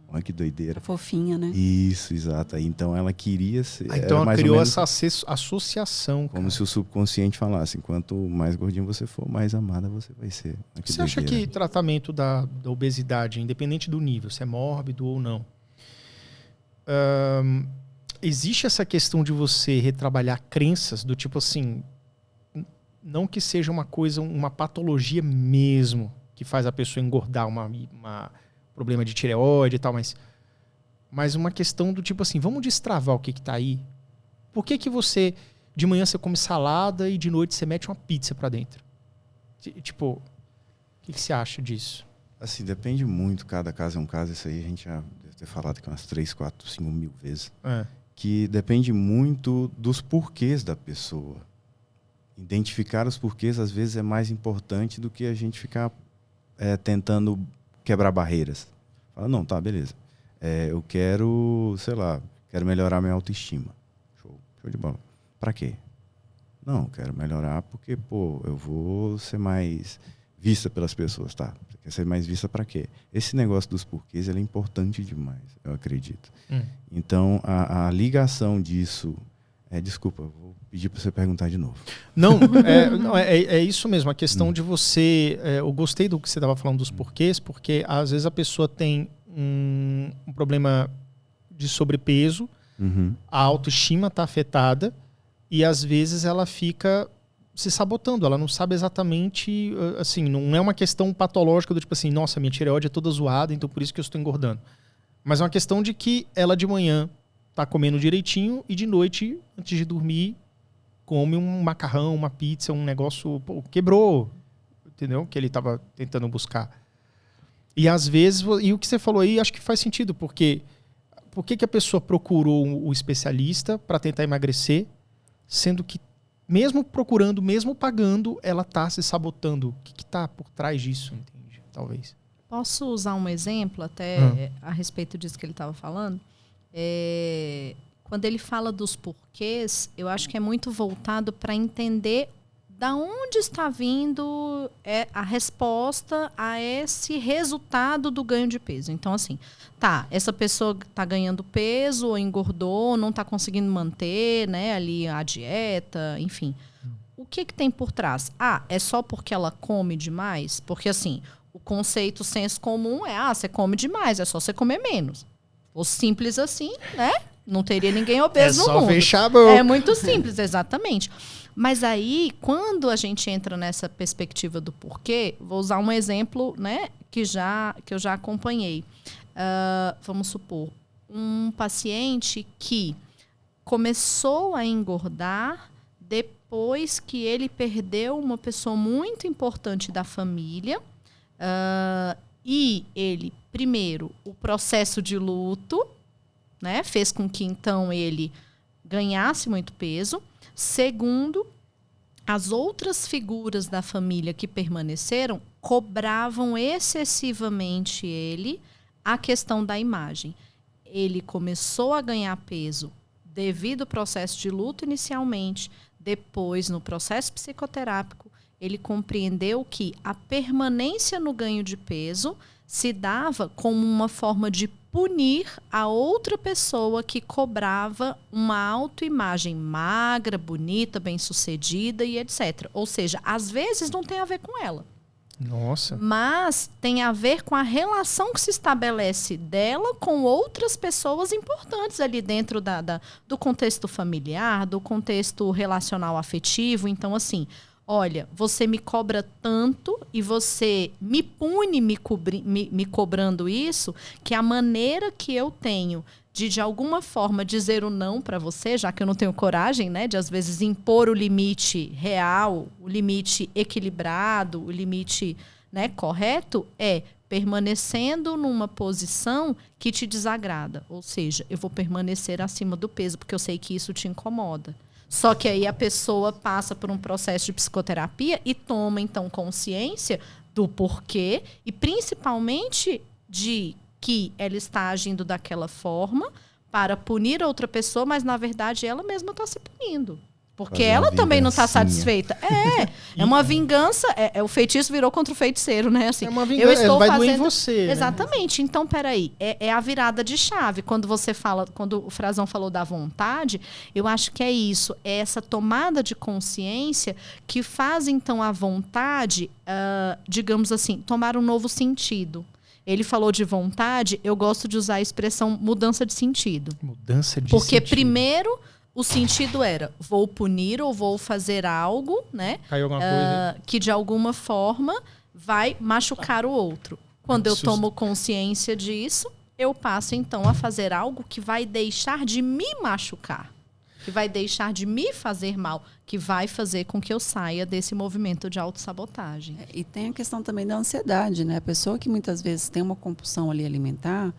Olha que doideira. Fofinha, né? Isso, exato. Então ela queria ser... Então ela criou essa associação. Como se o subconsciente falasse, quanto mais gordinho você for, mais amada você vai ser. Você acha que tratamento da obesidade, independente do nível, se é mórbido ou não, existe essa questão de você retrabalhar crenças do tipo assim, não que seja uma coisa, uma patologia mesmo que faz a pessoa engordar, uma problema de tireoide e tal, mas uma questão do tipo assim, vamos destravar o que tá aí. Por que você, de manhã você come salada e de noite você mete uma pizza pra dentro? Tipo, o que você acha disso? Assim, depende muito, cada caso é um caso, isso aí a gente já deve ter falado aqui umas 3, 4, 5 mil vezes. Que depende muito dos porquês da pessoa. Identificar os porquês, às vezes, é mais importante do que a gente ficar tentando quebrar barreiras. Fala, não, tá, beleza. Eu quero, sei lá, quero melhorar minha autoestima. Show de bola. Pra quê? Não, eu quero melhorar porque, eu vou ser mais vista pelas pessoas, tá? Você quer ser mais vista pra quê? Esse negócio dos porquês, ele é importante demais, eu acredito. Então, a ligação disso... desculpa, vou pedir para você perguntar de novo. Não, é isso mesmo. A questão de você... eu gostei do que você estava falando dos porquês, porque às vezes a pessoa tem um problema de sobrepeso, a autoestima está afetada e às vezes ela fica se sabotando. Ela não sabe exatamente... assim, não é uma questão patológica do tipo assim, nossa, minha tireoide é toda zoada, então por isso que eu estou engordando. Mas é uma questão de que ela de manhã tá comendo direitinho e de noite, antes de dormir, come um macarrão, uma pizza, um negócio... quebrou, entendeu? Que ele tava tentando buscar. E às vezes... E o que você falou aí, acho que faz sentido, porque... Por que a pessoa procurou o especialista para tentar emagrecer, sendo que mesmo procurando, mesmo pagando, ela tá se sabotando? O que tá por trás disso, entende? Talvez. Posso usar um exemplo até a respeito disso que ele estava falando? Quando ele fala dos porquês, eu acho que é muito voltado para entender da onde está vindo a resposta a esse resultado do ganho de peso. Então, assim, essa pessoa está ganhando peso, ou engordou, não está conseguindo manter, né, ali a dieta, enfim. O que tem por trás? É só porque ela come demais? Porque, assim, o conceito senso comum é, você come demais, é só você comer menos. Ou simples assim, né? Não teria ninguém obeso no mundo. É só fechar a boca. É muito simples, exatamente. Mas aí, quando a gente entra nessa perspectiva do porquê, vou usar um exemplo, né, que eu já acompanhei. Vamos supor, um paciente que começou a engordar depois que ele perdeu uma pessoa muito importante da família. E ele, primeiro, o processo de luto, né, fez com que então ele ganhasse muito peso. Segundo, as outras figuras da família que permaneceram cobravam excessivamente ele a questão da imagem. Ele começou a ganhar peso devido ao processo de luto inicialmente, depois no processo psicoterápico, ele compreendeu que a permanência no ganho de peso se dava como uma forma de punir a outra pessoa que cobrava uma autoimagem magra, bonita, bem-sucedida e etc. Ou seja, às vezes não tem a ver com ela. Nossa. Mas tem a ver com a relação que se estabelece dela com outras pessoas importantes ali dentro do contexto familiar, do contexto relacional afetivo. Então, assim, olha, você me cobra tanto e você me pune me cobrando isso, que a maneira que eu tenho de alguma forma dizer o não para você, já que eu não tenho coragem, né, de às vezes impor o limite real, o limite equilibrado, o limite, né, correto, é permanecendo numa posição que te desagrada. Ou seja, eu vou permanecer acima do peso, porque eu sei que isso te incomoda. Só que aí a pessoa passa por um processo de psicoterapia e toma, então, consciência do porquê e, principalmente, de que ela está agindo daquela forma para punir outra pessoa, mas, na verdade, ela mesma está se punindo. Porque ela também não está satisfeita. É uma vingança. O feitiço virou contra o feiticeiro, né? Assim, é uma vingança, eu estou vai fazendo... doer em você. Exatamente. Né? Então, peraí. É a virada de chave. Quando você fala, quando o Frazão falou da vontade, eu acho que é isso. É essa tomada de consciência que faz, então, a vontade, digamos assim, tomar um novo sentido. Ele falou de vontade, eu gosto de usar a expressão mudança de sentido. Mudança de Porque sentido. primeiro o sentido era vou punir ou vou fazer algo, né? Caiu alguma coisa. Que de alguma forma vai machucar o outro. Quando eu tomo consciência disso, eu passo então a fazer algo que vai deixar de me machucar, que vai deixar de me fazer mal, que vai fazer com que eu saia desse movimento de autossabotagem. E tem a questão também da ansiedade, né? A pessoa que muitas vezes tem uma compulsão ali alimentar,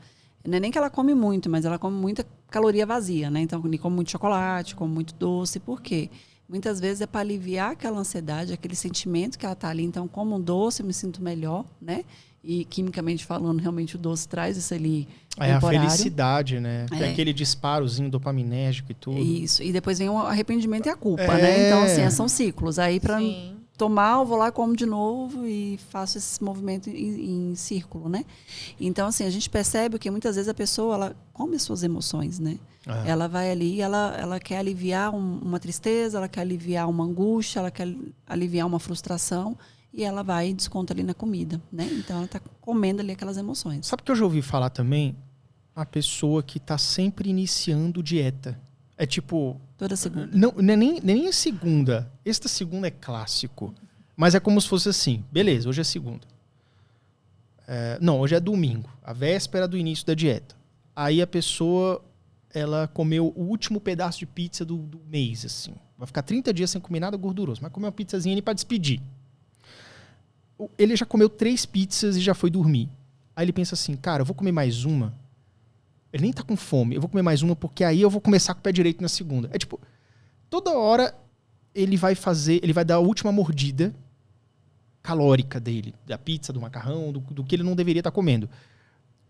não é nem que ela come muito, mas ela come muita caloria vazia, né? Então, come muito chocolate, come muito doce. Por quê? Muitas vezes é para aliviar aquela ansiedade, aquele sentimento que ela está ali. Então, como um doce, eu me sinto melhor, né? E quimicamente falando, realmente o doce traz isso ali temporário. A felicidade, né? Tem aquele disparozinho dopaminérgico e tudo. Isso. E depois vem o arrependimento e a culpa, né? Então, assim, são ciclos. Aí, para tomar, eu vou lá, como de novo e faço esse movimento em círculo, né? Então, assim, a gente percebe que muitas vezes a pessoa, ela come as suas emoções, né? Ela vai ali, ela quer aliviar uma tristeza, ela quer aliviar uma angústia, ela quer aliviar uma frustração e ela vai e desconta ali na comida, né? Então, ela está comendo ali aquelas emoções. Sabe o que eu já ouvi falar também? A pessoa que está sempre iniciando dieta. É tipo... Toda segunda. Não é nem a segunda. Esta segunda é clássico. Mas é como se fosse assim. Beleza, hoje é segunda. Não, hoje é domingo. A véspera do início da dieta. Aí a pessoa, ela comeu o último pedaço de pizza do mês, assim. Vai ficar 30 dias sem comer nada gorduroso. Mas comeu uma pizzazinha ali pra despedir. Ele já comeu 3 pizzas e já foi dormir. Aí ele pensa assim, cara, eu vou comer mais uma. Ele nem tá com fome. Eu vou comer mais uma porque aí eu vou começar com o pé direito na segunda. É tipo, toda hora ele vai dar a última mordida calórica dele, da pizza, do macarrão, do que ele não deveria estar comendo.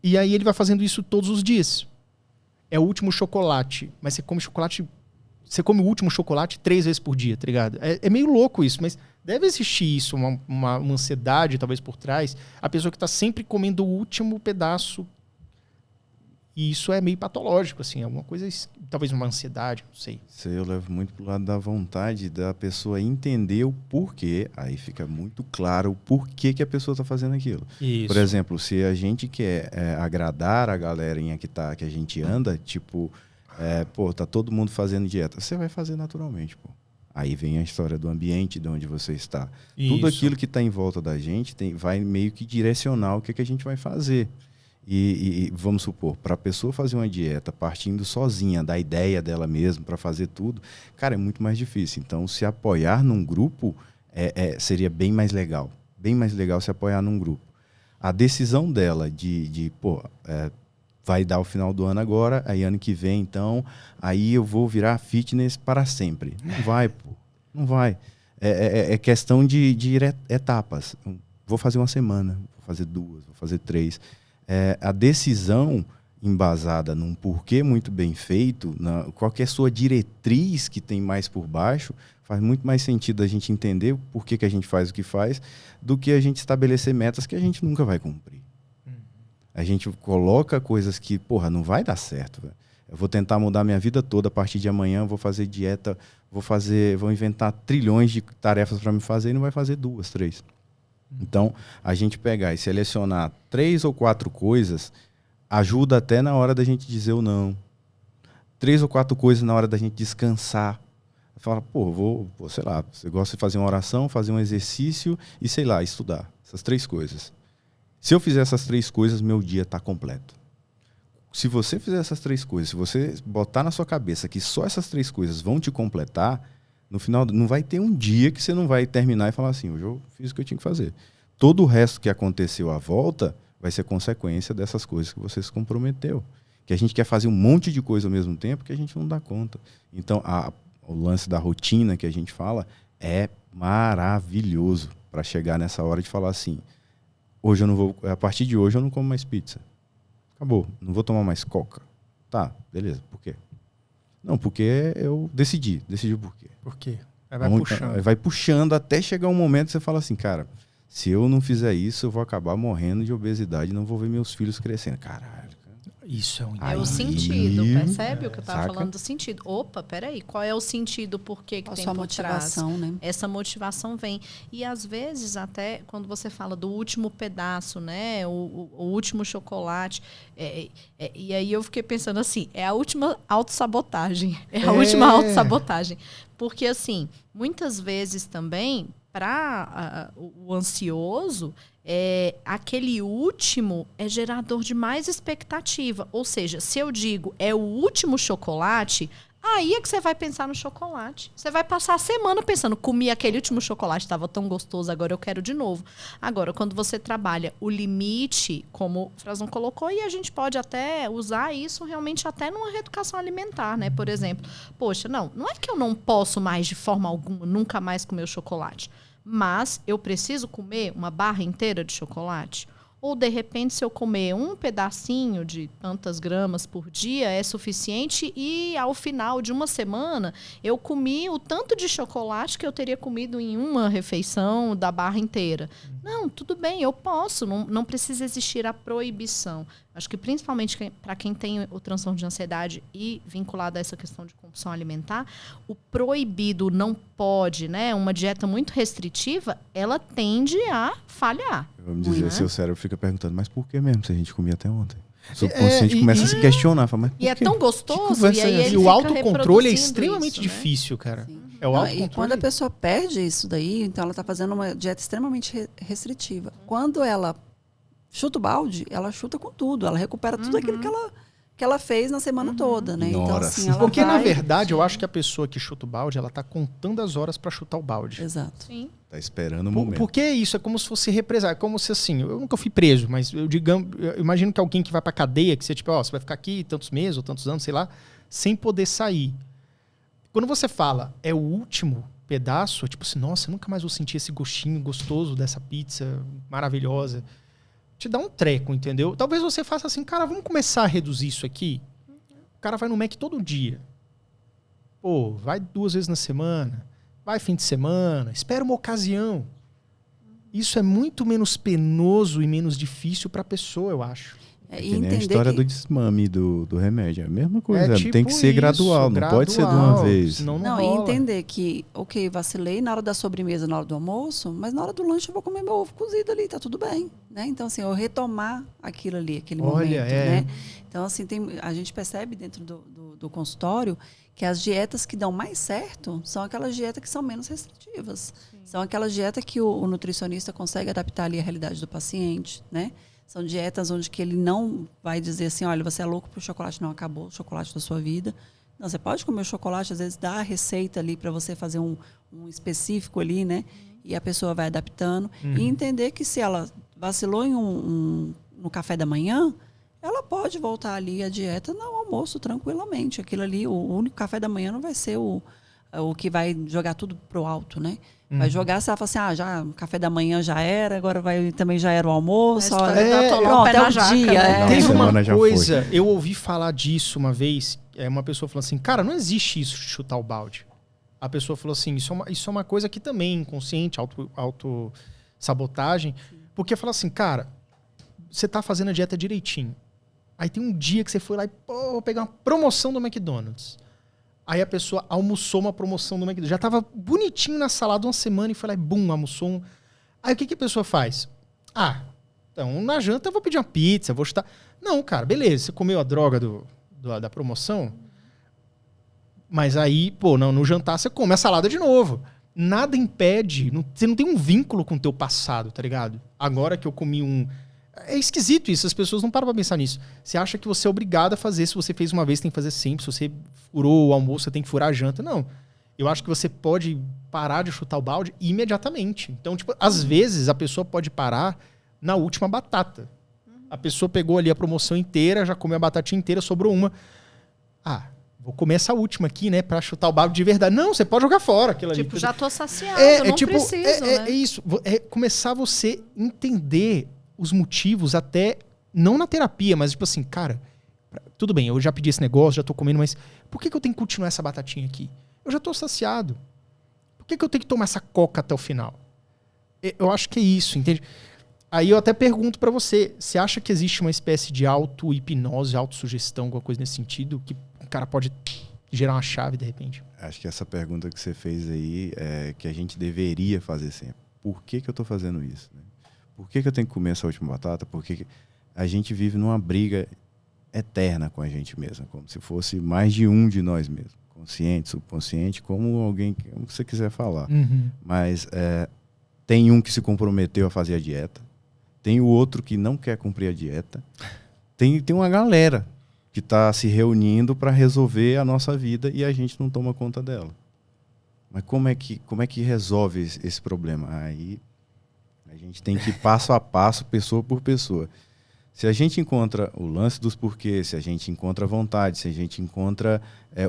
E aí ele vai fazendo isso todos os dias. É o último chocolate, mas você come o último chocolate 3 vezes por dia, tá ligado? É meio louco isso, mas deve existir isso, uma ansiedade talvez por trás. A pessoa que tá sempre comendo o último pedaço. E isso é meio patológico, assim, alguma coisa, talvez uma ansiedade, não sei. Isso aí eu levo muito pro lado da vontade da pessoa entender o porquê, aí fica muito claro o porquê que a pessoa está fazendo aquilo. Isso. Por exemplo, se a gente quer agradar a galerinha que a gente anda, tipo, tá todo mundo fazendo dieta, você vai fazer naturalmente, pô. Aí vem a história do ambiente de onde você está. Isso. Tudo aquilo que está em volta da gente vai meio que direcionar o que a gente vai fazer. E vamos supor, para a pessoa fazer uma dieta partindo sozinha da ideia dela mesma para fazer tudo, cara, é muito mais difícil. Então, se apoiar num grupo seria bem mais legal se apoiar num grupo. A decisão dela vai dar o final do ano agora, aí ano que vem, então, aí eu vou virar fitness para sempre. Não vai, pô. Não vai. É questão de ir etapas. Vou fazer uma semana, vou fazer 2, vou fazer 3. A decisão embasada num porquê muito bem feito, qualquer sua diretriz que tem mais por baixo, faz muito mais sentido a gente entender o porquê que a gente faz o que faz, do que a gente estabelecer metas que a gente nunca vai cumprir. A gente coloca coisas que, porra, não vai dar certo, velho. Eu vou tentar mudar minha vida toda a partir de amanhã, vou fazer dieta, vou inventar trilhões de tarefas para me fazer e não vai fazer 2, 3. Então, a gente pegar e selecionar 3 ou 4 coisas ajuda até na hora da gente dizer o não. 3 ou 4 coisas na hora da gente descansar. Fala, pô, sei lá, você gosta de fazer uma oração, fazer um exercício e, sei lá, estudar. Essas 3 coisas. Se eu fizer essas 3 coisas, meu dia está completo. Se você fizer essas 3 coisas, se você botar na sua cabeça que só essas 3 coisas vão te completar, no final não vai ter um dia que você não vai terminar e falar assim, hoje eu fiz o que eu tinha que fazer. Todo o resto que aconteceu à volta vai ser consequência dessas coisas que você se comprometeu. Que a gente quer fazer um monte de coisa ao mesmo tempo que a gente não dá conta. Então, o lance da rotina que a gente fala é maravilhoso para chegar nessa hora de falar assim, hoje eu não vou, a partir de hoje eu não como mais pizza. Acabou, não vou tomar mais coca. Tá, beleza, por quê? Não, porque eu decidi por quê. Por quê? Vai puxando até chegar um momento que você fala assim, cara, se eu não fizer isso, eu vou acabar morrendo de obesidade e não vou ver meus filhos crescendo. Caralho. Isso é um... É o sentido, percebe o que eu estava falando do sentido? Opa, peraí, qual é o sentido, por que tem por motivação, trás? Né? Essa motivação vem. E às vezes até quando você fala do último pedaço, né, o último chocolate, e aí eu fiquei pensando assim, é a última autossabotagem, última autossabotagem. Porque assim, muitas vezes também, para o ansioso, aquele último é gerador de mais expectativa. Ou seja, se eu digo é o último chocolate, aí é que você vai pensar no chocolate. Você vai passar a semana pensando, comi aquele último chocolate, estava tão gostoso, agora eu quero de novo. Agora, quando você trabalha o limite, como o Frazão colocou, e a gente pode até usar isso realmente até numa reeducação alimentar, né? Por exemplo, poxa, não é que eu não posso mais de forma alguma, nunca mais comer o chocolate. Mas eu preciso comer uma barra inteira de chocolate? Ou, de repente, se eu comer um pedacinho de tantas gramas por dia é suficiente e, ao final de uma semana, eu comi o tanto de chocolate que eu teria comido em uma refeição da barra inteira. Não, tudo bem, eu posso. Não precisa existir a proibição. Acho que, principalmente para quem tem o transtorno de ansiedade e vinculado a essa questão de compulsão alimentar, o proibido não pode, né? Uma dieta muito restritiva, ela tende a falhar. Vamos dizer, seu cérebro fica perguntando, mas por que mesmo se a gente comia até ontem? O subconsciente começa a se questionar. Fala, mas por quê? Tão gostoso. E aí ele o autocontrole é extremamente difícil, cara. Sim. É o autocontrole. E quando a pessoa perde isso daí, então ela está fazendo uma dieta extremamente restritiva. Quando ela chuta o balde, ela chuta com tudo. Ela recupera tudo aquilo que ela fez na semana toda, né? Então, assim, ela porque, na verdade, eu acho que a pessoa que chuta o balde, ela tá contando as horas para chutar o balde. Exato. Sim. Tá esperando o momento. Porque isso é como se fosse represar. É como se, assim, eu nunca fui preso, mas eu imagino que alguém que vai pra cadeia, que você, tipo, você vai ficar aqui tantos meses ou tantos anos, sei lá, sem poder sair. Quando você fala, é o último pedaço, é tipo assim, nossa, eu nunca mais vou sentir esse gostinho gostoso dessa pizza maravilhosa. Te dá um treco, entendeu? Talvez você faça assim, cara, vamos começar a reduzir isso aqui. O cara vai no Mac todo dia. Pô, vai 2 vezes na semana. Vai fim de semana. Espera uma ocasião. Isso é muito menos penoso e menos difícil para a pessoa, eu acho. É que nem a história do desmame do remédio. É a mesma coisa. Tipo tem que ser gradual. Não pode ser de uma vez. Não, e entender que, ok, vacilei na hora da sobremesa, na hora do almoço, mas na hora do lanche eu vou comer meu ovo cozido ali, tá tudo bem. Né? Então, assim, eu retomar aquilo ali, aquele momento. Né? Então, assim, a gente percebe dentro do consultório que as dietas que dão mais certo são aquelas dietas que são menos restritivas. Sim. São aquelas dietas que o nutricionista consegue adaptar ali à realidade do paciente, né? São dietas onde que ele não vai dizer assim, olha, você é louco pro chocolate, não, acabou o chocolate da sua vida. Não, você pode comer o chocolate, às vezes dá a receita ali para você fazer um específico ali, né? E a pessoa vai adaptando. E entender que se ela vacilou no café da manhã, ela pode voltar ali à dieta no almoço tranquilamente. Aquilo ali, o único café da manhã não vai ser o que vai jogar tudo pro alto, né? Vai jogar, você vai falar assim, já o café da manhã já era, agora também já era o almoço. Pronto, é o dia. Teve uma coisa, eu ouvi falar disso uma vez, uma pessoa falou assim, cara, não existe isso de chutar o balde. A pessoa falou assim, isso é uma coisa que também é inconsciente, auto-sabotagem, porque fala assim, cara, você tá fazendo a dieta direitinho. Aí tem um dia que você foi lá e, pô, vou pegar uma promoção do McDonald's. Aí a pessoa almoçou uma promoção do McDonald's. Já tava bonitinho na salada uma semana e foi lá e, bum, almoçou um... Aí o que a pessoa faz? Ah, então na janta eu vou pedir uma pizza, vou chutar... Não, cara, beleza, você comeu a droga da promoção, mas aí, pô, no jantar você come a salada de novo. Nada impede, você não tem um vínculo com o teu passado, tá ligado? Agora que eu comi um... É esquisito isso, as pessoas não param pra pensar nisso. Você acha que você é obrigado a fazer, se você fez uma vez, tem que fazer sempre. Se você furou o almoço, você tem que furar a janta. Não. Eu acho que você pode parar de chutar o balde imediatamente. Então, tipo, às vezes a pessoa pode parar na última batata. A pessoa pegou ali a promoção inteira, já comeu a batatinha inteira, sobrou uma. Ah, vou comer essa última aqui, né, pra chutar o balde de verdade. Não, você pode jogar fora aquilo ali. Tipo, já tô saciado, não preciso, né? É isso. É começar você entender os motivos até, não na terapia, mas tipo assim, cara, tudo bem, eu já pedi esse negócio, já tô comendo, mas por que eu tenho que continuar essa batatinha aqui? Eu já tô saciado. Por que eu tenho que tomar essa coca até o final? Eu acho que é isso, entende? Aí eu até pergunto pra você acha que existe uma espécie de auto-hipnose, autossugestão, alguma coisa nesse sentido, que o cara pode gerar uma chave de repente? Acho que essa pergunta que você fez aí é que a gente deveria fazer sempre. Por que eu tô fazendo isso? Né? Por que eu tenho que comer essa última batata? Porque a gente vive numa briga eterna com a gente mesmo, como se fosse mais de um de nós mesmos. Consciente, subconsciente, como você quiser falar. Uhum. Mas tem um que se comprometeu a fazer a dieta, tem o outro que não quer cumprir a dieta, tem uma galera que está se reunindo para resolver a nossa vida e a gente não toma conta dela. Mas como é que resolve esse problema? Aí a gente tem que ir passo a passo, pessoa por pessoa. Se a gente encontra o lance dos porquês, se a gente encontra a vontade, se a gente encontra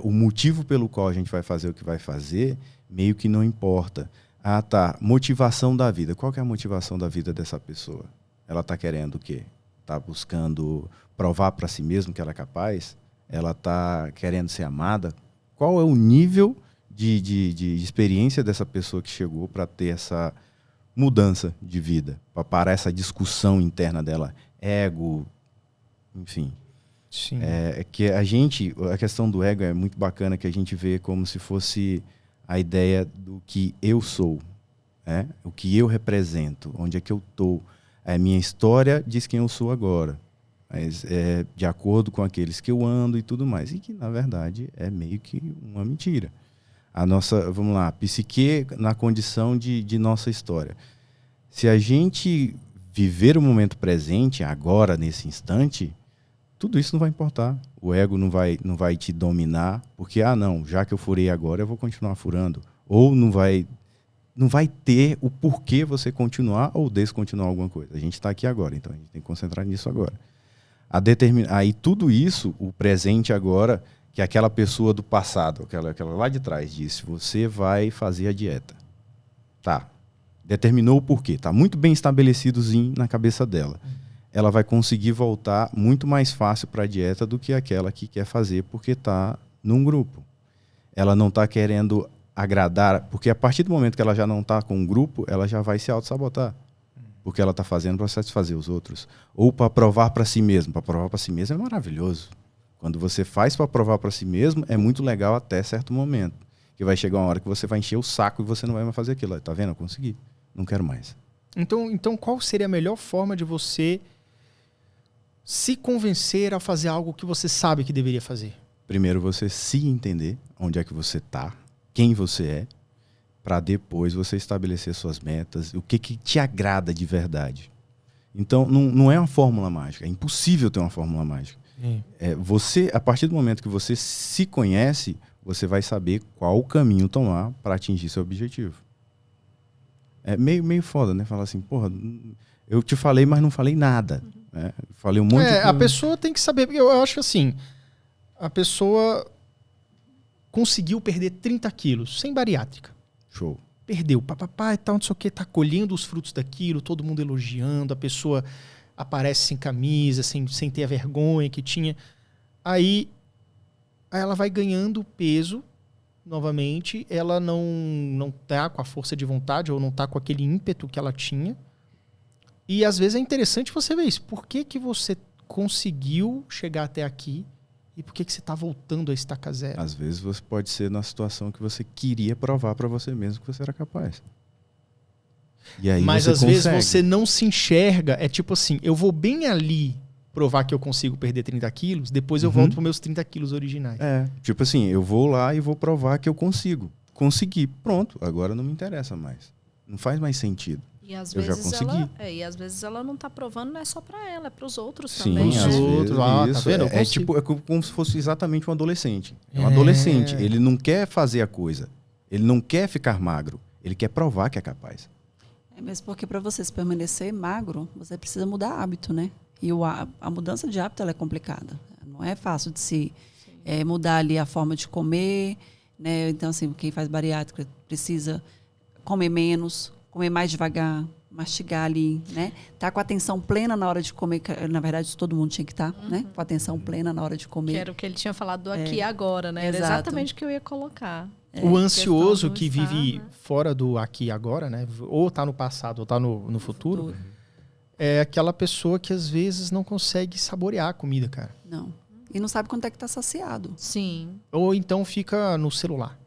o motivo pelo qual a gente vai fazer o que vai fazer, meio que não importa. Ah, tá. Motivação da vida. Qual que é a motivação da vida dessa pessoa? Ela está querendo o quê? Está buscando provar para si mesma que ela é capaz? Ela está querendo ser amada? Qual é o nível de experiência dessa pessoa que chegou para ter essa mudança de vida? Para parar essa discussão interna dela? Ego, enfim. Sim. Que a questão do ego é muito bacana, que a gente vê como se fosse a ideia do que eu sou, o que eu represento, onde é que eu estou. A minha história diz quem eu sou agora, mas é de acordo com aqueles que eu ando e tudo mais, e que na verdade é meio que uma mentira. A nossa, vamos lá, psique na condição de nossa história. Se a gente viver o momento presente, agora, nesse instante, tudo isso não vai importar. O ego não vai te dominar, porque, não, já que eu furei agora, eu vou continuar furando. Ou não vai ter o porquê você continuar ou descontinuar alguma coisa. A gente está aqui agora, então a gente tem que concentrar nisso agora. Aí tudo isso, o presente agora, que aquela pessoa do passado, aquela lá de trás disse, você vai fazer a dieta. Tá. Determinou o porquê. Está muito bem estabelecidozinho na cabeça dela. Ela vai conseguir voltar muito mais fácil para a dieta do que aquela que quer fazer porque está num grupo. Ela não está querendo agradar, porque a partir do momento que ela já não está com um grupo, ela já vai se auto-sabotar. Porque ela está fazendo para satisfazer os outros. Ou para provar para si mesmo. Para provar para si mesmo é maravilhoso. Quando você faz para provar para si mesmo, é muito legal até certo momento. Que vai chegar uma hora que você vai encher o saco e você não vai mais fazer aquilo. Tá vendo? Eu consegui. Não quero mais. Então qual seria a melhor forma de você se convencer a fazer algo que você sabe que deveria fazer? Primeiro você se entender onde é que você está, quem você é, para depois você estabelecer suas metas, o que te agrada de verdade. Então não é uma fórmula mágica, é impossível ter uma fórmula mágica. Você, a partir do momento que você se conhece, você vai saber qual caminho tomar para atingir seu objetivo. É meio foda, né? Falar assim, porra, eu te falei, mas não falei nada. Né? Falei um monte de coisa. A pessoa tem que saber, porque eu acho que assim, a pessoa conseguiu perder 30 quilos sem bariátrica. Show. Perdeu, papapá e tal, não sei o que, tá colhendo os frutos daquilo, todo mundo elogiando, a pessoa aparece sem camisa, sem ter a vergonha que tinha. Aí ela vai ganhando peso novamente, ela não tá com a força de vontade ou não tá com aquele ímpeto que ela tinha. E às vezes é interessante você ver isso. Por que que você conseguiu chegar até aqui e por que que você está voltando a estaca zero? Às vezes você pode ser na situação que você queria provar para você mesmo que você era capaz. E aí Mas você às consegue. vezes você não se enxerga. É tipo assim, eu vou bem ali provar que eu consigo perder 30 quilos, depois eu volto para meus 30 quilos originais. Tipo assim, eu vou lá e vou provar que eu consigo. Consegui, pronto, agora não me interessa mais. Não faz mais sentido. E às Eu já vezes consegui. e às vezes ela não está provando, não é só para ela, é para os outros Sim, também. Os às Né? outros, vezes, tá vendo? Eu é consigo. tipo, é como se fosse exatamente um adolescente. É um É. adolescente, ele não quer fazer a coisa. Ele não quer ficar magro. Ele quer provar que é capaz. É mesmo porque para você se permanecer magro, você precisa mudar hábito, né? E a mudança de hábito ela é complicada. Não é fácil de se mudar ali a forma de comer, né? Então, assim, quem faz bariátrica precisa comer menos, comer mais devagar, mastigar ali, né? Tá com a atenção plena na hora de comer. Na verdade, todo mundo tinha que estar, né? Com a atenção plena na hora de comer. Que era o que ele tinha falado do aqui e agora, né? Era Exato. exatamente o que eu ia colocar. O ansioso questão do que estar, vive né? fora do aqui e agora, né? Ou tá no passado ou tá no futuro, é aquela pessoa que às vezes não consegue saborear a comida, cara. Não. E não sabe quando é que tá saciado. Sim. Ou então fica no celular.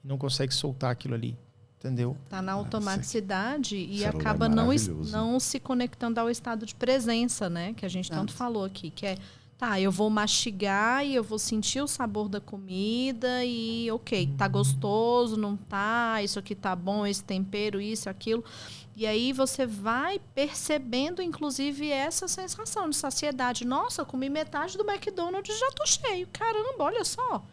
Não consegue soltar aquilo ali. Entendeu? Tá na automaticidade e celular acaba é não maravilhoso. se conectando ao estado de presença, né? Que a gente tanto falou aqui, que é, tá, eu vou mastigar e eu vou sentir o sabor da comida e ok, tá gostoso, não tá, isso aqui tá bom, esse tempero, isso, aquilo. E aí você vai percebendo, inclusive, essa sensação de saciedade. Nossa, eu comi metade do McDonald's e já tô cheio. Caramba, olha só.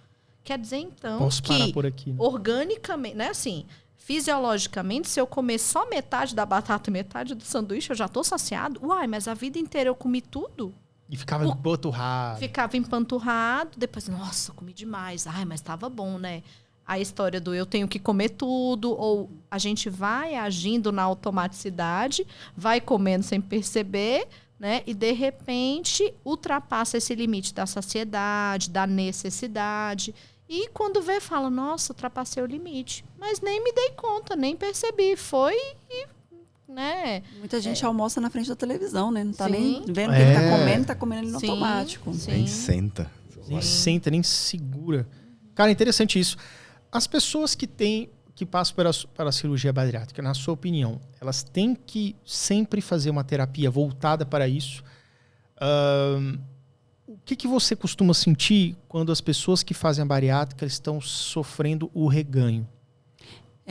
Quer dizer, então, Posso parar que por aqui, né? organicamente, né, assim, fisiologicamente, se eu comer só metade da batata e metade do sanduíche, eu já tô saciado. Uai, mas a vida inteira eu comi tudo? E ficava empanturrado. Ficava empanturrado, depois, nossa, comi demais. Ai, mas estava bom, né? A história do eu tenho que comer tudo, ou a gente vai agindo na automaticidade, vai comendo sem perceber, né? E, de repente, ultrapassa esse limite da saciedade, da necessidade. E quando vê, fala, nossa, ultrapassei o limite. Mas nem me dei conta, nem percebi. Foi e, né? Muita gente almoça na frente da televisão, né? Não tá Sim. nem vendo o que ele tá comendo ele no Sim, automático. Nem sim. senta. Nem senta, nem segura. Cara, interessante isso. As pessoas que passam para a cirurgia bariátrica, na sua opinião, elas têm que sempre fazer uma terapia voltada para isso? O que você costuma sentir quando as pessoas que fazem a bariátrica estão sofrendo o reganho?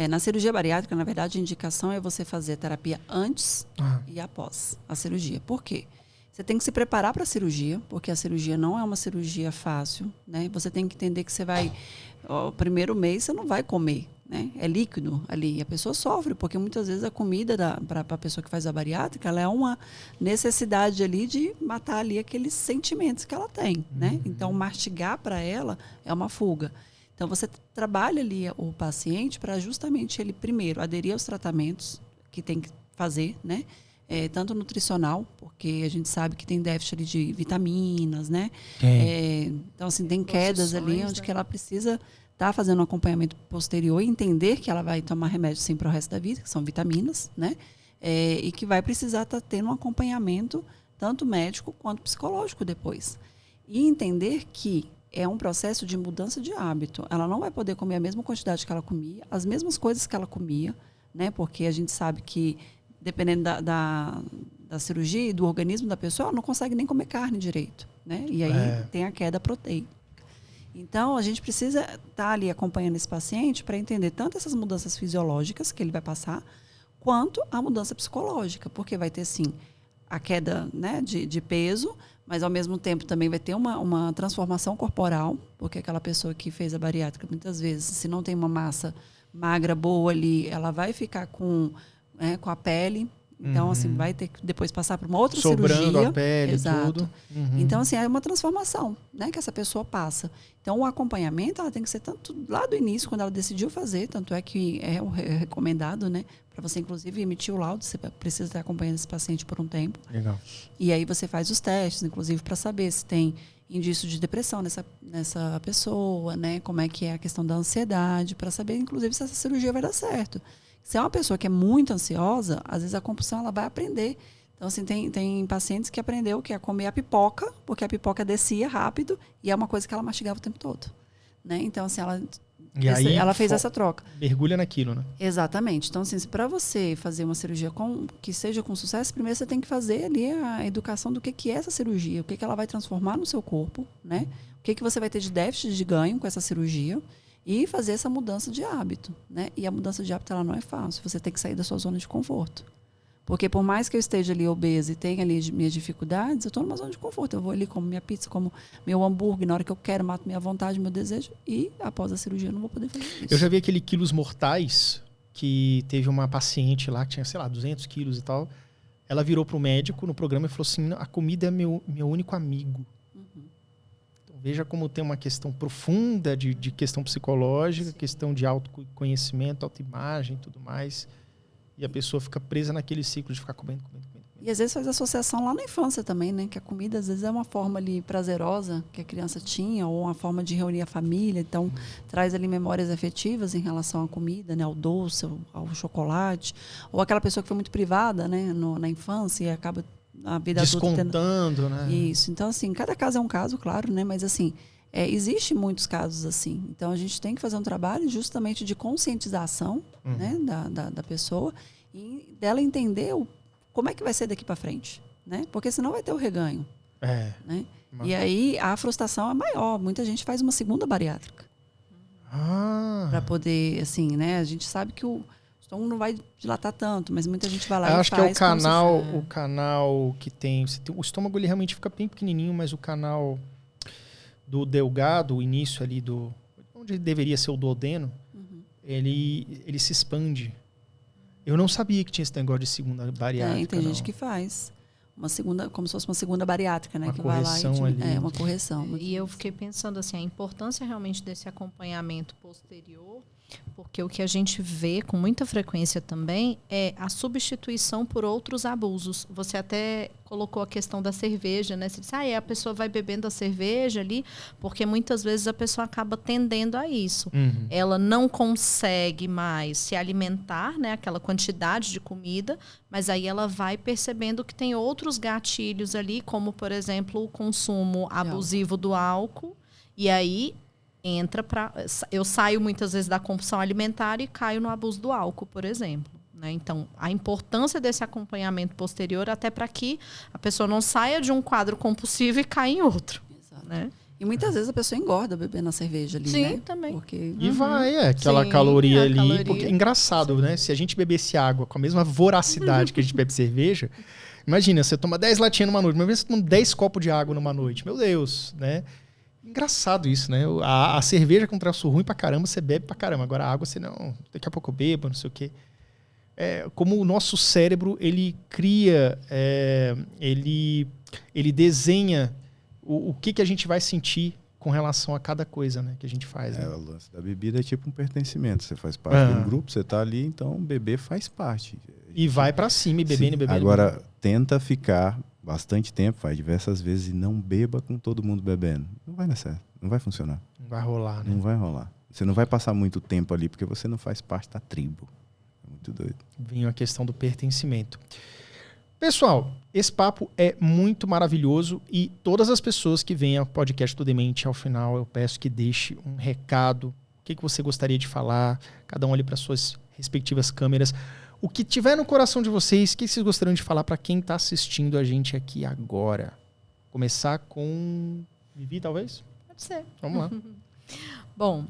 Na cirurgia bariátrica, na verdade, a indicação é você fazer terapia antes e após a cirurgia. Por quê? Você tem que se preparar para a cirurgia, porque a cirurgia não é uma cirurgia fácil, né? Você tem que entender que você vai... O primeiro mês você não vai comer, né? É líquido ali. E a pessoa sofre, porque muitas vezes a comida para a pessoa que faz a bariátrica, ela é uma necessidade ali de matar ali aqueles sentimentos que ela tem, né? Então, mastigar para ela é uma fuga. Então, você trabalha ali o paciente para justamente ele, primeiro, aderir aos tratamentos que tem que fazer, né? Tanto nutricional, porque a gente sabe que tem déficit ali de vitaminas, né? Então, assim, tem quedas ali onde que ela precisa estar fazendo um acompanhamento posterior e entender que ela vai tomar remédio sim para o resto da vida, que são vitaminas, né? E que vai precisar estar tendo um acompanhamento tanto médico quanto psicológico depois. E entender que é um processo de mudança de hábito. Ela não vai poder comer a mesma quantidade que ela comia, as mesmas coisas que ela comia, né? Porque a gente sabe que dependendo da cirurgia e do organismo da pessoa, ela não consegue nem comer carne direito, né? E aí tem a queda proteica. Então, a gente precisa estar ali acompanhando esse paciente para entender tanto essas mudanças fisiológicas que ele vai passar, quanto a mudança psicológica, porque vai ter, sim, a queda, né, de peso, mas, ao mesmo tempo, também vai ter uma transformação corporal, porque aquela pessoa que fez a bariátrica, muitas vezes, se não tem uma massa magra boa ali, ela vai ficar com a pele. Então, assim, vai ter que depois passar por uma outra cirurgia. Sobrando a pele, Exato. tudo. Então, assim, é uma transformação, né, que essa pessoa passa. Então, o acompanhamento, ela tem que ser tanto lá do início, quando ela decidiu fazer, tanto é que é o recomendado, né, para você, inclusive, emitir o laudo, você precisa estar acompanhando esse paciente por um tempo. Legal. E aí você faz os testes, inclusive, para saber se tem indício de depressão nessa pessoa, né, como é que é a questão da ansiedade, para saber, inclusive, se essa cirurgia vai dar certo. Se é uma pessoa que é muito ansiosa, às vezes a compulsão ela vai aprender. Então, assim, tem pacientes que aprendeu que é comer a pipoca, porque a pipoca descia rápido e é uma coisa que ela mastigava o tempo todo. Né? Então, assim, ela fez essa troca. Mergulha naquilo, né? Exatamente. Então, assim, para você fazer uma cirurgia que seja com sucesso, primeiro você tem que fazer ali a educação do que é essa cirurgia, o que ela vai transformar no seu corpo, né? O que você vai ter de déficit de ganho com essa cirurgia e fazer essa mudança de hábito, né? E a mudança de hábito, ela não é fácil. Você tem que sair da sua zona de conforto. Porque por mais que eu esteja ali obesa e tenha ali minhas dificuldades, eu estou numa zona de conforto. Eu vou ali, como minha pizza, como meu hambúrguer, na hora que eu quero, mato minha vontade, meu desejo, e após a cirurgia eu não vou poder fazer isso. Eu já vi aquele Quilos Mortais, que teve uma paciente lá que tinha, sei lá, 200 quilos e tal. Ela virou pro médico no programa e falou assim, a comida é meu único amigo. Uhum. Então, veja como tem uma questão profunda de questão psicológica, Sim. questão de autoconhecimento, autoimagem e tudo mais. E a pessoa fica presa naquele ciclo de ficar comendo. E às vezes faz associação lá na infância também, né? Que a comida às vezes é uma forma ali prazerosa que a criança tinha, ou uma forma de reunir a família. Então, traz ali memórias afetivas em relação à comida, né? Ao doce, ao chocolate. Ou aquela pessoa que foi muito privada, né? Na infância e acaba a vida adulta descontando, né? Isso. Então, assim, cada caso é um caso, claro, né? Mas, assim, existe muitos casos assim. Então, a gente tem que fazer um trabalho justamente de conscientização, né? Da pessoa e dela entender como é que vai ser daqui para frente, né? Porque senão vai ter o reganho. Né? E aí a frustração é maior. Muita gente faz uma segunda bariátrica. Para poder, assim, né? A gente sabe que o estômago não vai dilatar tanto, mas muita gente vai lá e faz. Acho que é o canal que tem... O estômago ele realmente fica bem pequenininho, mas o canal do delgado, o início ali onde deveria ser o duodeno, ele se expande. Eu não sabia que tinha esse negócio de segunda bariátrica. Tem gente que faz. Uma segunda, como se fosse uma segunda bariátrica, né? Uma que correção vai lá ali. Uma correção. E eu fiquei pensando assim, a importância realmente desse acompanhamento posterior, porque o que a gente vê com muita frequência também é a substituição por outros abusos. Você até colocou a questão da cerveja, né? Você disse, a pessoa vai bebendo a cerveja ali, porque muitas vezes a pessoa acaba tendendo a isso. Ela não consegue mais se alimentar, né? Aquela quantidade de comida, mas aí ela vai percebendo que tem outros gatilhos ali, como, por exemplo, o consumo abusivo do álcool, e aí eu saio muitas vezes da compulsão alimentar e caio no abuso do álcool, por exemplo. Né? Então, a importância desse acompanhamento posterior até para que a pessoa não saia de um quadro compulsivo e caia em outro. Exato. Né? E muitas vezes a pessoa engorda bebendo a cerveja ali, Sim, né? também. Porque... E vai, aquela caloria ali. Caloria. Porque é engraçado, né? Se a gente bebesse água com a mesma voracidade que a gente bebe cerveja, imagina, você toma 10 latinhas numa noite, uma vez você toma 10 copos de água numa noite. Meu Deus, né? Engraçado isso, né? A cerveja com traço ruim pra caramba, você bebe pra caramba. Agora a água, você não... Daqui a pouco eu bebo, não sei o quê. Como o nosso cérebro, ele cria... Ele desenha o que a gente vai sentir com relação a cada coisa, né? Que a gente faz. Né? O lance da bebida é tipo um pertencimento. Você faz parte de um grupo, você tá ali, então beber faz parte. E vai pra cima, e bebendo, e bebendo. Agora, tenta ficar bastante tempo, faz diversas vezes e não beba com todo mundo bebendo. Não vai dar certo, não vai funcionar. Não vai rolar, né? Não vai rolar. Você não vai passar muito tempo ali porque você não faz parte da tribo. É muito doido. Vem a questão do pertencimento. Pessoal, esse papo é muito maravilhoso e todas as pessoas que vêm ao podcast do Demente ao final, eu peço que deixe um recado. O que você gostaria de falar? Cada um olhe para suas respectivas câmeras. O que tiver no coração de vocês, o que vocês gostariam de falar para quem está assistindo a gente aqui agora? Começar com Vivi, talvez? Pode ser. Vamos lá. Bom,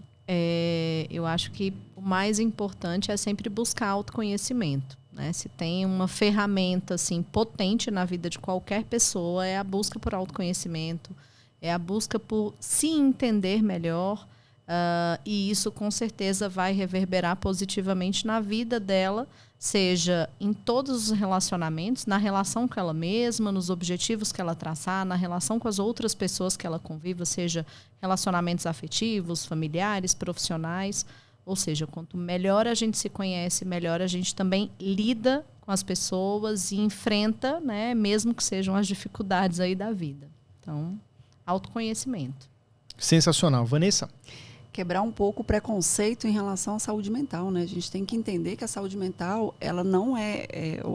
eu acho que o mais importante é sempre buscar autoconhecimento. Né? Se tem uma ferramenta assim, potente na vida de qualquer pessoa, é a busca por autoconhecimento, é a busca por se entender melhor, e isso com certeza vai reverberar positivamente na vida dela, seja em todos os relacionamentos, na relação com ela mesma, nos objetivos que ela traçar, na relação com as outras pessoas que ela conviva, seja relacionamentos afetivos, familiares, profissionais. Ou seja, quanto melhor a gente se conhece, melhor a gente também lida com as pessoas e enfrenta, né, mesmo que sejam as dificuldades aí da vida. Então, autoconhecimento. Sensacional. Vanessa? quebrar um pouco o preconceito em relação à saúde mental, né? A gente tem que entender que a saúde mental, ela não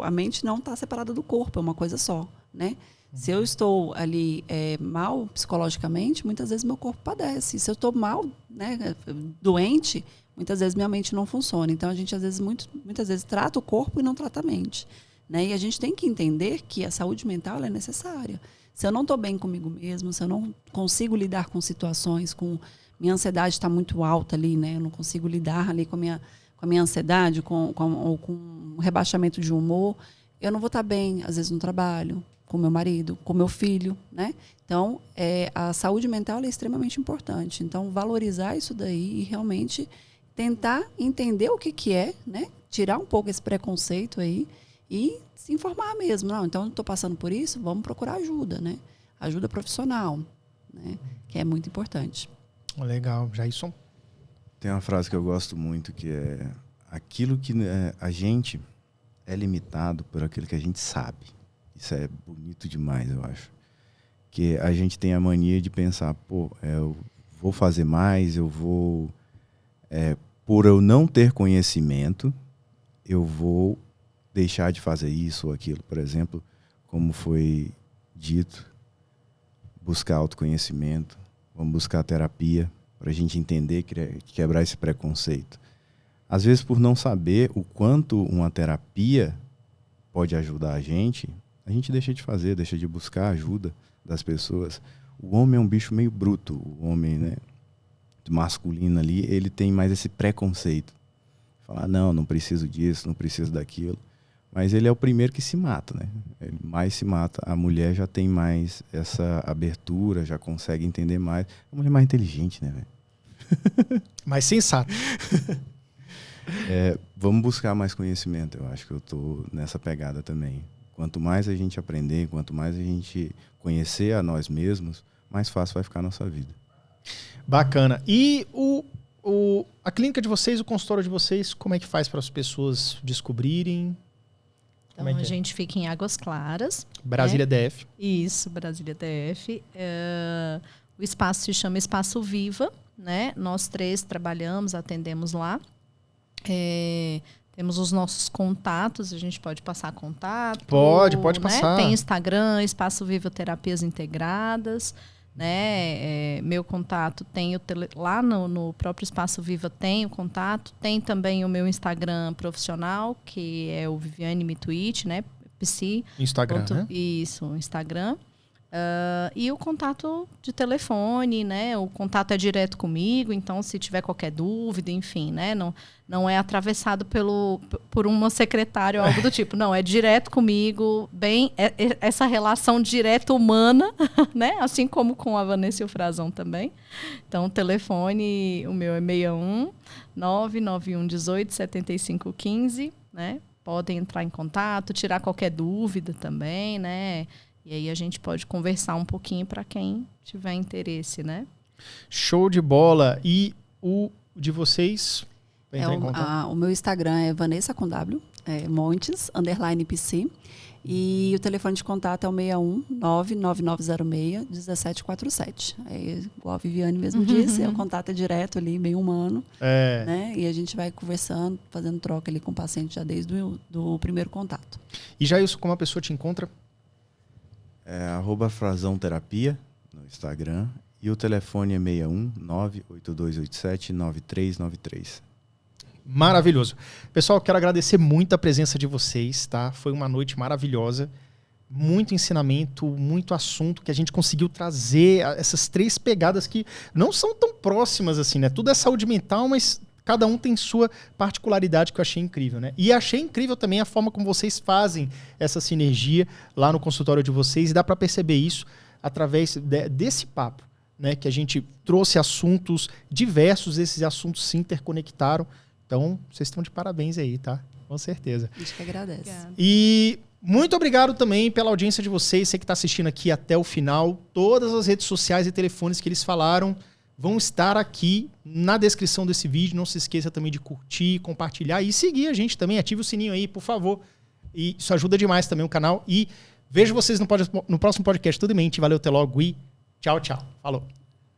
a mente não está separada do corpo, é uma coisa só, né? Se eu estou ali mal psicologicamente, muitas vezes meu corpo padece. Se eu estou mal, né, doente, muitas vezes minha mente não funciona. Então, a gente, às vezes, muitas vezes, trata o corpo e não trata a mente. Né? E a gente tem que entender que a saúde mental é necessária. Se eu não estou bem comigo mesmo, se eu não consigo lidar com situações, minha ansiedade está muito alta ali, né? Eu não consigo lidar ali com a minha ansiedade, ou com um rebaixamento de humor, eu não vou estar bem, às vezes, no trabalho, com meu marido, com meu filho, né? Então, a saúde mental é extremamente importante. Então, valorizar isso daí e realmente tentar entender o que é, né? Tirar um pouco esse preconceito aí e se informar mesmo. Não, então, estou passando por isso, vamos procurar ajuda, né? Ajuda profissional, né? Que é muito importante. Legal, Jailson. Tem uma frase que eu gosto muito, que é: aquilo que a gente é limitado por aquilo que a gente sabe. Isso é bonito demais, eu acho. Que a gente tem a mania de pensar, eu vou fazer mais, eu vou... por eu não ter conhecimento, eu vou deixar de fazer isso ou aquilo. Por exemplo, como foi dito, buscar autoconhecimento, vamos buscar terapia, para a gente entender, quebrar esse preconceito. Às vezes, por não saber o quanto uma terapia pode ajudar a gente deixa de fazer, deixa de buscar ajuda das pessoas. O homem é um bicho meio bruto, o homem, né, masculino ali, ele tem mais esse preconceito. Falar, não preciso disso, não preciso daquilo. Mas ele é o primeiro que se mata, né? Ele mais se mata. A mulher já tem mais essa abertura, já consegue entender mais. É uma mulher mais inteligente, né, velho? Mais sensata. Vamos buscar mais conhecimento. Eu acho que eu tô nessa pegada também. Quanto mais a gente aprender, quanto mais a gente conhecer a nós mesmos, mais fácil vai ficar a nossa vida. Bacana. E a clínica de vocês, o consultório de vocês, como é que faz para as pessoas descobrirem? Então, a gente fica em Águas Claras. Brasília, né? DF. Isso, Brasília DF. O espaço se chama Espaço Viva, né? Nós 3 trabalhamos, atendemos lá. Temos os nossos contatos, a gente pode passar contato. Pode né? passar. Tem Instagram, Espaço Viva Terapias Integradas. Né? Meu contato tem lá no próprio Espaço Viva tem o contato, tem também o meu Instagram profissional, que é o Viviane Mituit, né? Psi. Instagram, né? Isso, Instagram. E o contato de telefone, né? O contato é direto comigo, então se tiver qualquer dúvida, enfim, né? Não é atravessado por uma secretária ou algo do tipo. Não, é direto comigo, essa relação direta humana, né? Assim como com a Vanessa e o Frazão também. Então, o telefone, o meu é 61 991 18 75 15, né? Podem entrar em contato, tirar qualquer dúvida também, né? E aí a gente pode conversar um pouquinho para quem tiver interesse, né? Show de bola. E o de vocês? O meu Instagram é Vanessa com W, Montes, _PC. E o telefone de contato é o 61 99906 1747. Igual a Viviane mesmo disse, o contato é direto ali, bem humano. Né? E a gente vai conversando, fazendo troca ali com o paciente já desde o primeiro contato. E Jailson, como a pessoa te encontra? @Frazão Terapia no Instagram. E o telefone é 61 98287 9393. Maravilhoso. Pessoal, quero agradecer muito a presença de vocês, tá? Foi uma noite maravilhosa. Muito ensinamento, muito assunto que a gente conseguiu trazer, essas 3 pegadas que não são tão próximas assim, né? Tudo é saúde mental, mas cada um tem sua particularidade, que eu achei incrível, né? E achei incrível também a forma como vocês fazem essa sinergia lá no consultório de vocês. E dá para perceber isso através desse papo, né? Que a gente trouxe assuntos diversos, esses assuntos se interconectaram. Então, vocês estão de parabéns aí, tá? Com certeza. A gente que agradece. Obrigada. E muito obrigado também pela audiência de vocês, você que está assistindo aqui até o final. Todas as redes sociais e telefones que eles falaram vão estar aqui na descrição desse vídeo. Não se esqueça também de curtir, compartilhar e seguir a gente também. Ative o sininho aí, por favor. E isso ajuda demais também o canal. E vejo vocês no próximo podcast. Tudo em mente. Valeu, até logo e tchau, tchau. Falou.